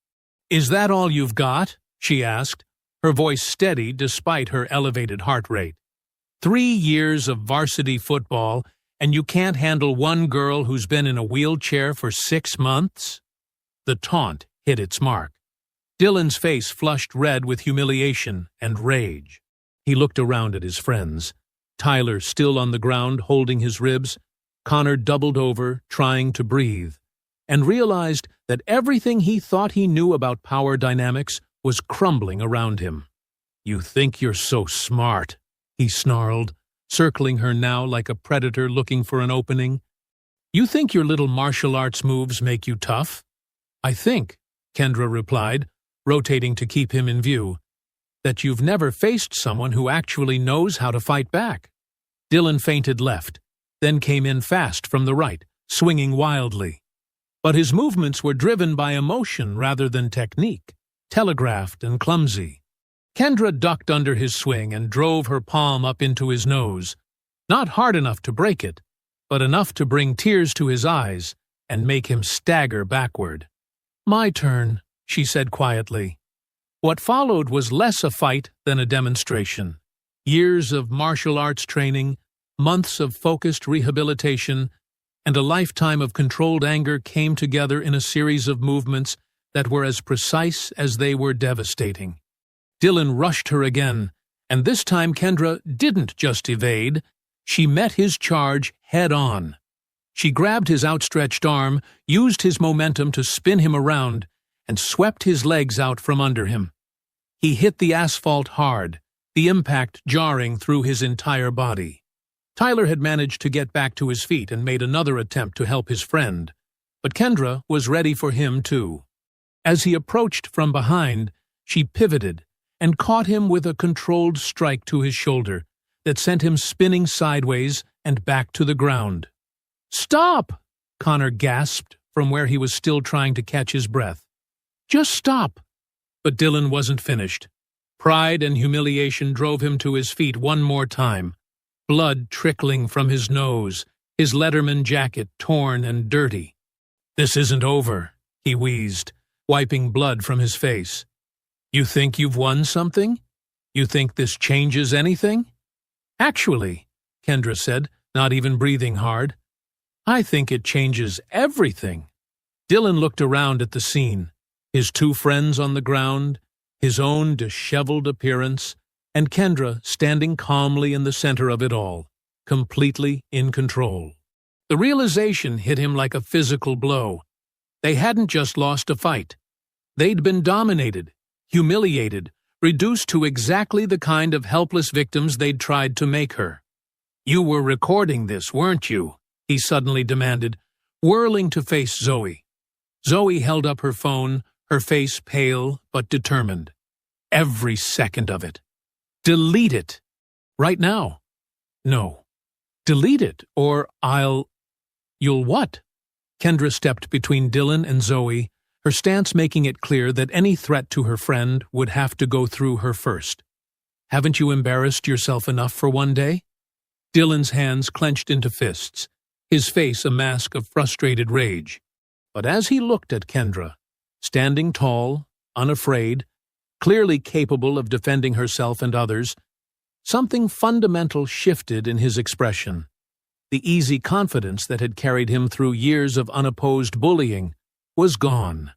"Is that all you've got?" she asked, her voice steady despite her elevated heart rate. 3 years of varsity football, and you can't handle one girl who's been in a wheelchair for 6 months? The taunt hit its mark. Dylan's face flushed red with humiliation and rage. He looked around at his friends. Tyler still on the ground holding his ribs, Connor doubled over, trying to breathe, and realized that everything he thought he knew about power dynamics was crumbling around him. "You think you're so smart," he snarled, circling her now like a predator looking for an opening. "You think your little martial arts moves make you tough?" "I think," Kendra replied, rotating to keep him in view, "that you've never faced someone who actually knows how to fight back." Dylan feinted left, then came in fast from the right, swinging wildly. But his movements were driven by emotion rather than technique, telegraphed and clumsy. Kendra ducked under his swing and drove her palm up into his nose, not hard enough to break it, but enough to bring tears to his eyes and make him stagger backward. "My turn," she said quietly. What followed was less a fight than a demonstration. Years of martial arts training, months of focused rehabilitation, and a lifetime of controlled anger came together in a series of movements that were as precise as they were devastating. Dylan rushed her again, and this time Kendra didn't just evade, she met his charge head-on. She grabbed his outstretched arm, used his momentum to spin him around, and swept his legs out from under him. He hit the asphalt hard, the impact jarring through his entire body. Tyler had managed to get back to his feet and made another attempt to help his friend, but Kendra was ready for him too. As he approached from behind, she pivoted and caught him with a controlled strike to his shoulder that sent him spinning sideways and back to the ground. "Stop!" Connor gasped from where he was still trying to catch his breath. "Just stop!" But Dylan wasn't finished. Pride and humiliation drove him to his feet one more time, blood trickling from his nose, his Letterman jacket torn and dirty. "This isn't over," he wheezed, wiping blood from his face. "You think you've won something? You think this changes anything?" "Actually," Kendra said, not even breathing hard, "I think it changes everything." Dylan looked around at the scene, his two friends on the ground, his own disheveled appearance, and Kendra standing calmly in the center of it all, completely in control. The realization hit him like a physical blow. They hadn't just lost a fight. They'd been dominated, humiliated, reduced to exactly the kind of helpless victims they'd tried to make her. "You were recording this, weren't you?" he suddenly demanded, whirling to face Zoe. Zoe held up her phone, her face pale but determined. "Every second of it. Delete it. Right now." "No. Delete it, or You'll what?" Kendra stepped between Dylan and Zoe, her stance making it clear that any threat to her friend would have to go through her first. "Haven't you embarrassed yourself enough for one day?" Dylan's hands clenched into fists, his face a mask of frustrated rage. But as he looked at Kendra, standing tall, unafraid, clearly capable of defending herself and others, something fundamental shifted in his expression. The easy confidence that had carried him through years of unopposed bullying was gone,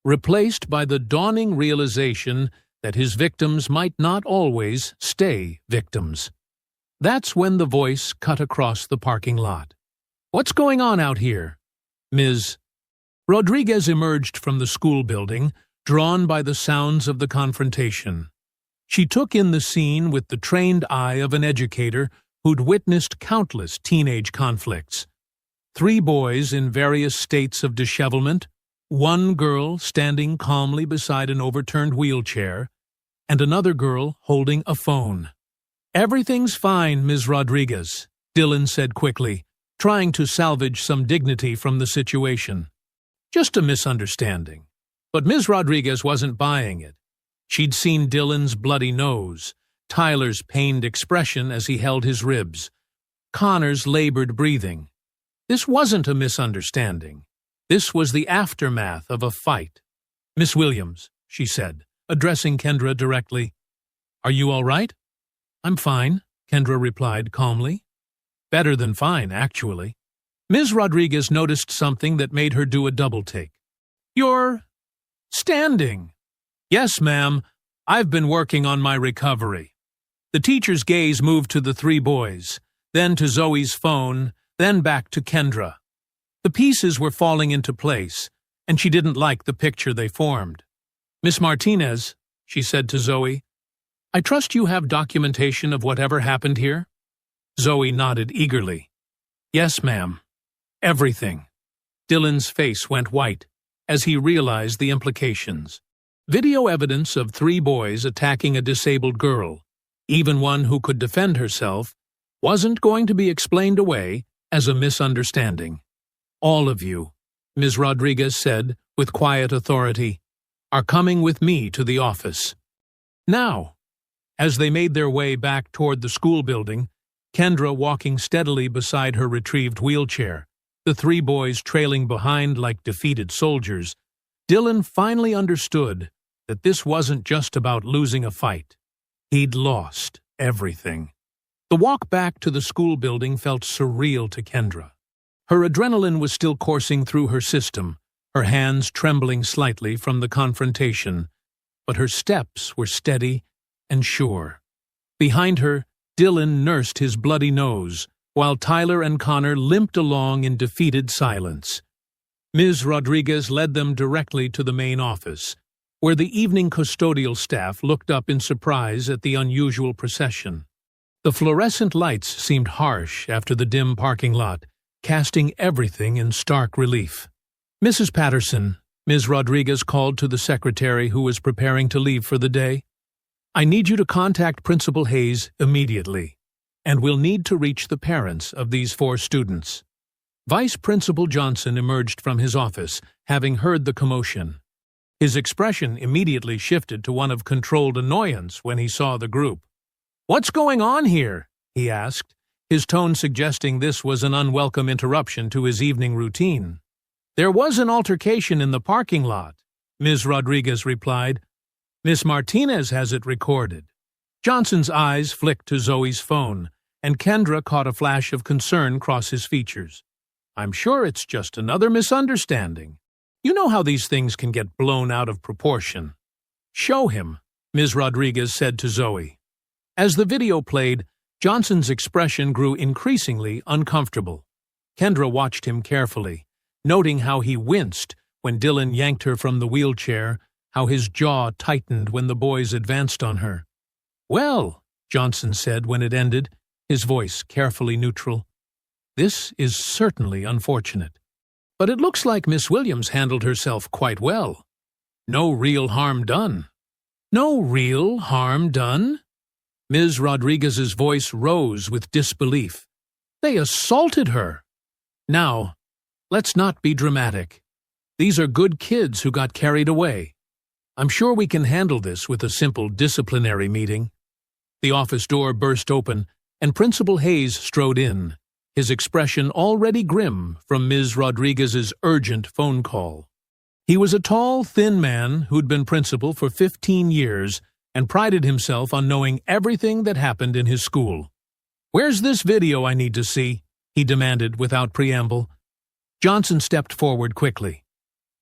replaced by the dawning realization that his victims might not always stay victims. That's when the voice cut across the parking lot. "What's going on out here?" Ms. Rodriguez emerged from the school building, drawn by the sounds of the confrontation. She took in the scene with the trained eye of an educator who'd witnessed countless teenage conflicts. 3 boys in various states of dishevelment, 1 girl standing calmly beside an overturned wheelchair, and another girl holding a phone. "Everything's fine, Ms. Rodriguez," Dylan said quickly, trying to salvage some dignity from the situation. "Just a misunderstanding." But Ms. Rodriguez wasn't buying it. She'd seen Dylan's bloody nose, Tyler's pained expression as he held his ribs, Connor's labored breathing. This wasn't a misunderstanding. This was the aftermath of a fight. "Miss Williams," she said, addressing Kendra directly. "Are you all right?" "I'm fine," Kendra replied calmly. "Better than fine, actually." Ms. Rodriguez noticed something that made her do a double-take. "You're standing." "Yes, ma'am. I've been working on my recovery." The teacher's gaze moved to the 3 boys, then to Zoe's phone, then back to Kendra. The pieces were falling into place, and she didn't like the picture they formed. "Miss Martinez," she said to Zoe, "I trust you have documentation of whatever happened here?" Zoe nodded eagerly. "Yes, ma'am. Everything." Dylan's face went white as he realized the implications. Video evidence of 3 boys attacking a disabled girl, even one who could defend herself, wasn't going to be explained away as a misunderstanding. "All of you," Ms. Rodriguez said with quiet authority, "are coming with me to the office." Now, as they made their way back toward the school building, Kendra walking steadily beside her retrieved wheelchair, the 3 boys trailing behind like defeated soldiers, Dylan finally understood that this wasn't just about losing a fight. He'd lost everything. The walk back to the school building felt surreal to Kendra. Her adrenaline was still coursing through her system, her hands trembling slightly from the confrontation, but her steps were steady and sure. Behind her, Dylan nursed his bloody nose, while Tyler and Connor limped along in defeated silence. Ms. Rodriguez led them directly to the main office, where the evening custodial staff looked up in surprise at the unusual procession. The fluorescent lights seemed harsh after the dim parking lot, casting everything in stark relief. "Mrs. Patterson," Ms. Rodriguez called to the secretary who was preparing to leave for the day, "I need you to contact Principal Hayes immediately, and we'll need to reach the parents of these 4 students." Vice Principal Johnson emerged from his office, having heard the commotion. His expression immediately shifted to one of controlled annoyance when he saw the group. "What's going on here?" he asked, his tone suggesting this was an unwelcome interruption to his evening routine. "There was an altercation in the parking lot," Ms. Rodriguez replied. "Miss Martinez has it recorded." Johnson's eyes flicked to Zoe's phone, and Kendra caught a flash of concern cross his features. "I'm sure it's just another misunderstanding. You know how these things can get blown out of proportion." "Show him," Ms. Rodriguez said to Zoe. As the video played, Johnson's expression grew increasingly uncomfortable. Kendra watched him carefully, noting how he winced when Dylan yanked her from the wheelchair, how his jaw tightened when the boys advanced on her. "Well," Johnson said when it ended, his voice carefully neutral, "this is certainly unfortunate. But it looks like Miss Williams handled herself quite well. No real harm done." "No real harm done?" Ms. Rodriguez's voice rose with disbelief. "They assaulted her." "Now, let's not be dramatic. These are good kids who got carried away. I'm sure we can handle this with a simple disciplinary meeting." The office door burst open, and Principal Hayes strode in, his expression already grim from Ms. Rodriguez's urgent phone call. He was a tall, thin man who'd been principal for 15 years and prided himself on knowing everything that happened in his school. "Where's this video I need to see?" he demanded without preamble. Johnson stepped forward quickly.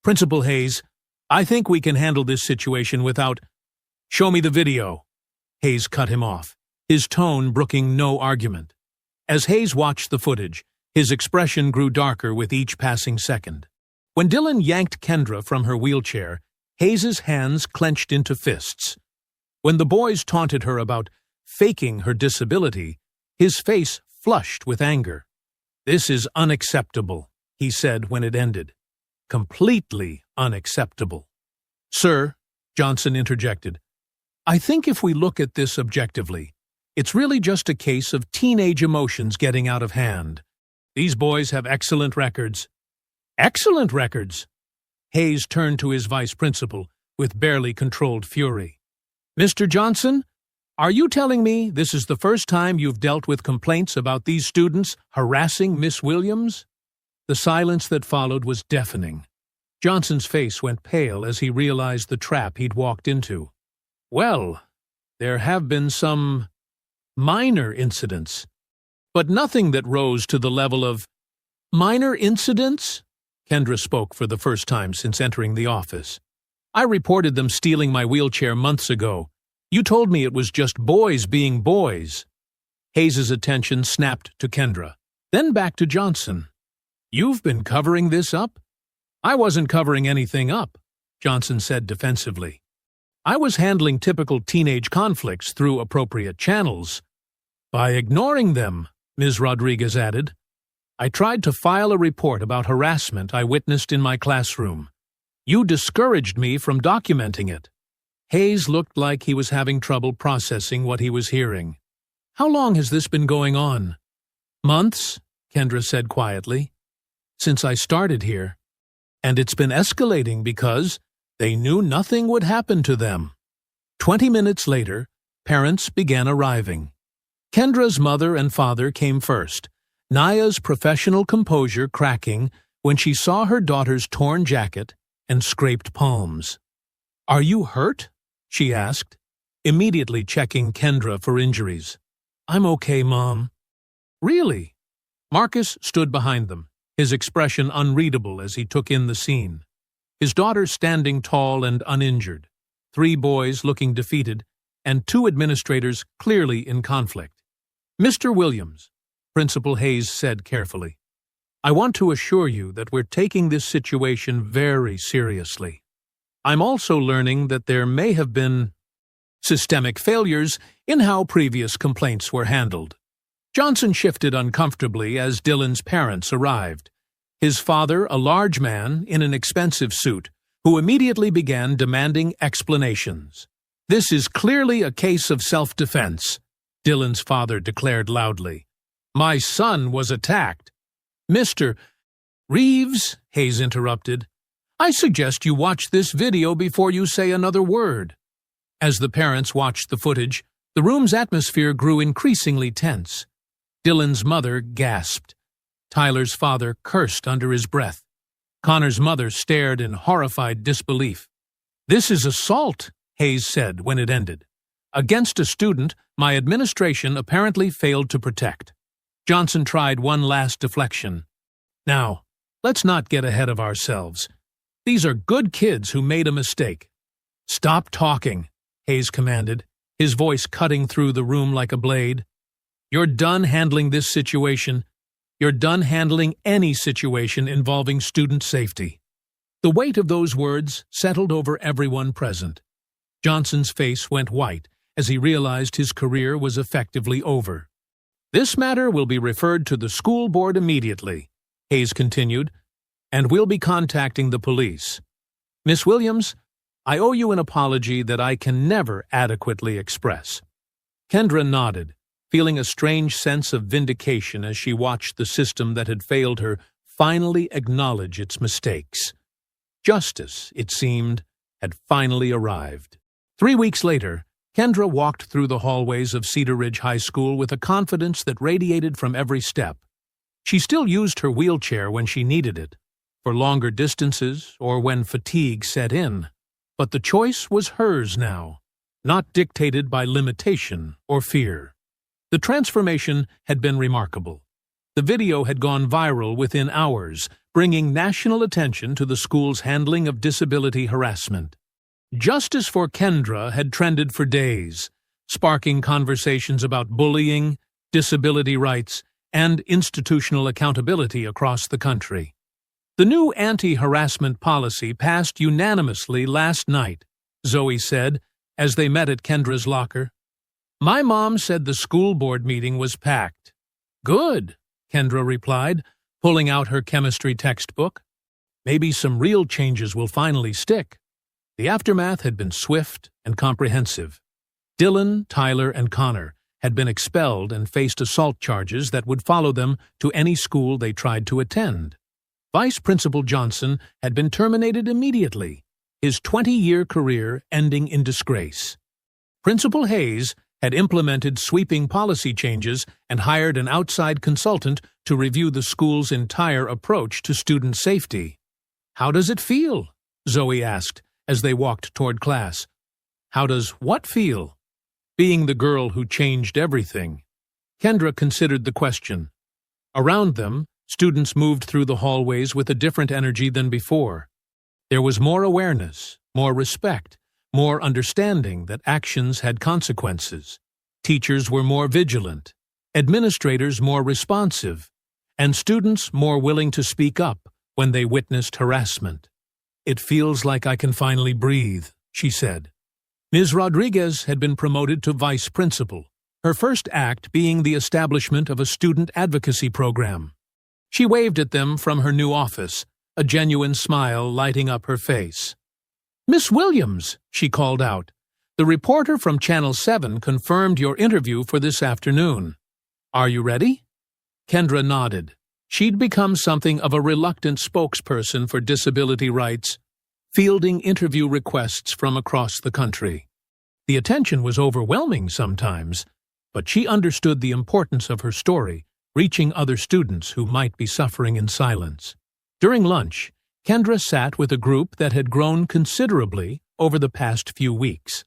"Principal Hayes, I think we can handle this situation without—" "Show me the video." Hayes cut him off, his tone brooking no argument. As Hayes watched the footage, his expression grew darker with each passing second. When Dylan yanked Kendra from her wheelchair, Hayes's hands clenched into fists. When the boys taunted her about faking her disability, his face flushed with anger. "This is unacceptable," he said when it ended. "Completely unacceptable." "Sir," Johnson interjected, "I think if we look at this objectively, it's really just a case of teenage emotions getting out of hand. These boys have excellent records." "Excellent records?" Hayes turned to his vice principal with barely controlled fury. "Mr. Johnson, are you telling me this is the first time you've dealt with complaints about these students harassing Miss Williams?" The silence that followed was deafening. Johnson's face went pale as he realized the trap he'd walked into. "Well, there have been some minor incidents, but nothing that rose to the level of—" "Minor incidents?" Kendra spoke for the first time since entering the office. "I reported them stealing my wheelchair months ago. You told me it was just boys being boys." Hayes's attention snapped to Kendra, then back to Johnson. "You've been covering this up?" "I wasn't covering anything up," Johnson said defensively. "I was handling typical teenage conflicts through appropriate channels." "By ignoring them," Ms. Rodriguez added. "I tried to file a report about harassment I witnessed in my classroom. You discouraged me from documenting it." Hayes looked like he was having trouble processing what he was hearing. "How long has this been going on?" "Months," Kendra said quietly. "Since I started here. And it's been escalating because they knew nothing would happen to them." 20 minutes later, parents began arriving. Kendra's mother and father came first, Naya's professional composure cracking when she saw her daughter's torn jacket and scraped palms. "Are you hurt?" she asked, immediately checking Kendra for injuries. "I'm okay, Mom." "Really?" Marcus stood behind them, his expression unreadable as he took in the scene. His daughter standing tall and uninjured, 3 boys looking defeated, and 2 administrators clearly in conflict. "Mr. Williams," Principal Hayes said carefully, "I want to assure you that we're taking this situation very seriously. I'm also learning that there may have been systemic failures in how previous complaints were handled." Johnson shifted uncomfortably as Dylan's parents arrived. His father, a large man in an expensive suit, who immediately began demanding explanations. "This is clearly a case of self-defense," Dylan's father declared loudly. "My son was attacked." "Mr. Reeves," Hayes interrupted, "I suggest you watch this video before you say another word." As the parents watched the footage, the room's atmosphere grew increasingly tense. Dylan's mother gasped. Tyler's father cursed under his breath. Connor's mother stared in horrified disbelief. "This is assault," Hayes said when it ended. "Against a student my administration apparently failed to protect." Johnson tried one last deflection. "Now, let's not get ahead of ourselves. These are good kids who made a mistake." "Stop talking," Hayes commanded, his voice cutting through the room like a blade. "You're done handling this situation. You're done handling any situation involving student safety." The weight of those words settled over everyone present. Johnson's face went white as he realized his career was effectively over. "This matter will be referred to the school board immediately," Hayes continued, "and we'll be contacting the police. Miss Williams, I owe you an apology that I can never adequately express." Kendra nodded, feeling a strange sense of vindication as she watched the system that had failed her finally acknowledge its mistakes. Justice, it seemed, had finally arrived. 3 weeks later, Kendra walked through the hallways of Cedar Ridge High School with a confidence that radiated from every step. She still used her wheelchair when she needed it, for longer distances or when fatigue set in. But the choice was hers now, not dictated by limitation or fear. The transformation had been remarkable. The video had gone viral within hours, bringing national attention to the school's handling of disability harassment. Justice for Kendra had trended for days, sparking conversations about bullying, disability rights, and institutional accountability across the country. The new anti-harassment policy passed unanimously last night, Zoe said, as they met at Kendra's locker. "My mom said the school board meeting was packed." "Good," Kendra replied, pulling out her chemistry textbook. "Maybe some real changes will finally stick." The aftermath had been swift and comprehensive. Dylan, Tyler, and Connor had been expelled and faced assault charges that would follow them to any school they tried to attend. Vice Principal Johnson had been terminated immediately, his 20-year career ending in disgrace. Principal Hayes had implemented sweeping policy changes and hired an outside consultant to review the school's entire approach to student safety. "How does it feel?" Zoe asked as they walked toward class. "How does what feel?" "Being the girl who changed everything." Kendra considered the question. Around them, students moved through the hallways with a different energy than before. There was more awareness, more respect, more understanding that actions had consequences. Teachers were more vigilant, administrators more responsive, and students more willing to speak up when they witnessed harassment. "It feels like I can finally breathe," she said. Ms. Rodriguez had been promoted to vice principal, her first act being the establishment of a student advocacy program. She waved at them from her new office, a genuine smile lighting up her face. "Miss Williams," she called out, "the reporter from Channel 7 confirmed your interview for this afternoon. Are you ready?" Kendra nodded. She'd become something of a reluctant spokesperson for disability rights, fielding interview requests from across the country. The attention was overwhelming sometimes, but she understood the importance of her story, reaching other students who might be suffering in silence. During lunch, Kendra sat with a group that had grown considerably over the past few weeks.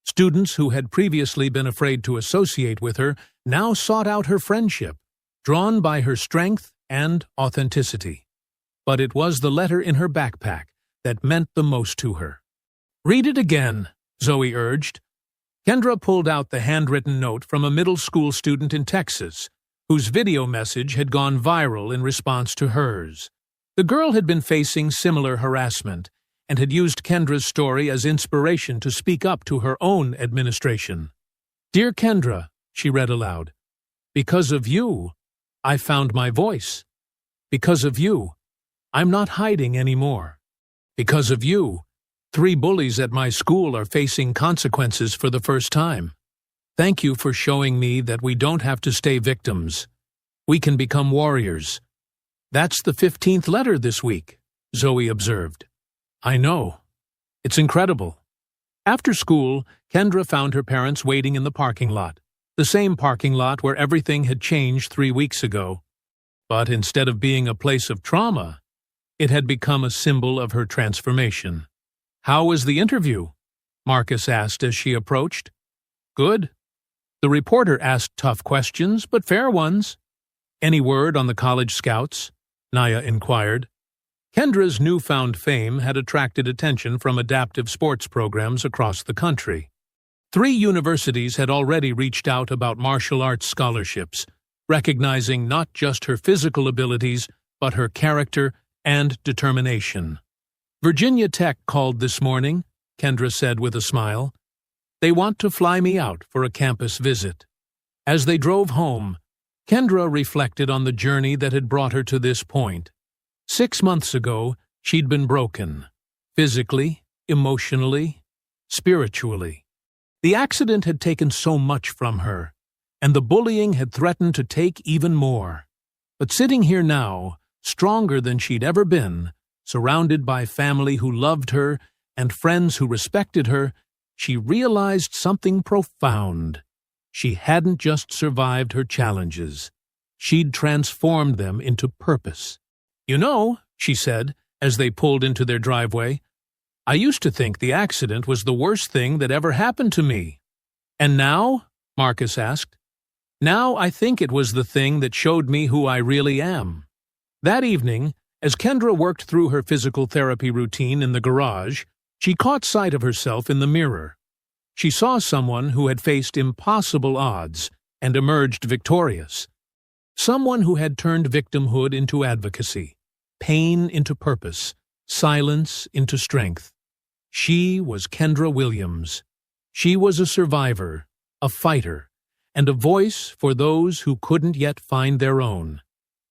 Students who had previously been afraid to associate with her now sought out her friendship, drawn by her strength and authenticity. But it was the letter in her backpack that meant the most to her. "Read it again," Zoe urged. Kendra pulled out the handwritten note from a middle school student in Texas, whose video message had gone viral in response to hers. The girl had been facing similar harassment and had used Kendra's story as inspiration to speak up to her own administration. "Dear Kendra," she read aloud, "because of you, I found my voice. Because of you, I'm not hiding anymore. Because of you, 3 bullies at my school are facing consequences for the first time. Thank you for showing me that we don't have to stay victims. We can become warriors." "That's the 15th letter this week," Zoe observed. "I know. It's incredible." After school, Kendra found her parents waiting in the parking lot, the same parking lot where everything had changed 3 weeks ago. But instead of being a place of trauma, it had become a symbol of her transformation. "How was the interview?" Marcus asked as she approached. "Good." The reporter asked tough questions, but fair ones. "Any word on the college scouts?" Naya inquired. Kendra's newfound fame had attracted attention from adaptive sports programs across the country. 3 universities had already reached out about martial arts scholarships, recognizing not just her physical abilities, but her character and determination. "Virginia Tech called this morning," Kendra said with a smile. "They want to fly me out for a campus visit." As they drove home, Kendra reflected on the journey that had brought her to this point. 6 months ago, she'd been broken, physically, emotionally, spiritually. The accident had taken so much from her, and the bullying had threatened to take even more. But sitting here now, stronger than she'd ever been, surrounded by family who loved her and friends who respected her, she realized something profound. She hadn't just survived her challenges. She'd transformed them into purpose. "You know," she said, as they pulled into their driveway, "I used to think the accident was the worst thing that ever happened to me." "And now?" Marcus asked. "Now I think it was the thing that showed me who I really am." That evening, as Kendra worked through her physical therapy routine in the garage, she caught sight of herself in the mirror. She saw someone who had faced impossible odds and emerged victorious. Someone who had turned victimhood into advocacy, pain into purpose, silence into strength. She was Kendra Williams. She was a survivor, a fighter, and a voice for those who couldn't yet find their own.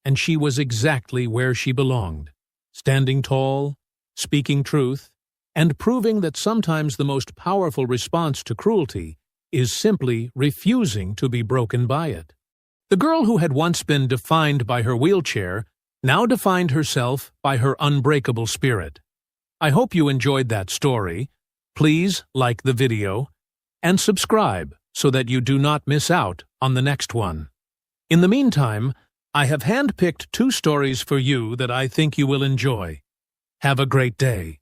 And she was exactly where she belonged, standing tall, speaking truth, and proving that sometimes the most powerful response to cruelty is simply refusing to be broken by it. The girl who had once been defined by her wheelchair now defined herself by her unbreakable spirit. I hope you enjoyed that story. Please like the video and subscribe so that you do not miss out on the next one. In the meantime, I have handpicked 2 stories for you that I think you will enjoy. Have a great day.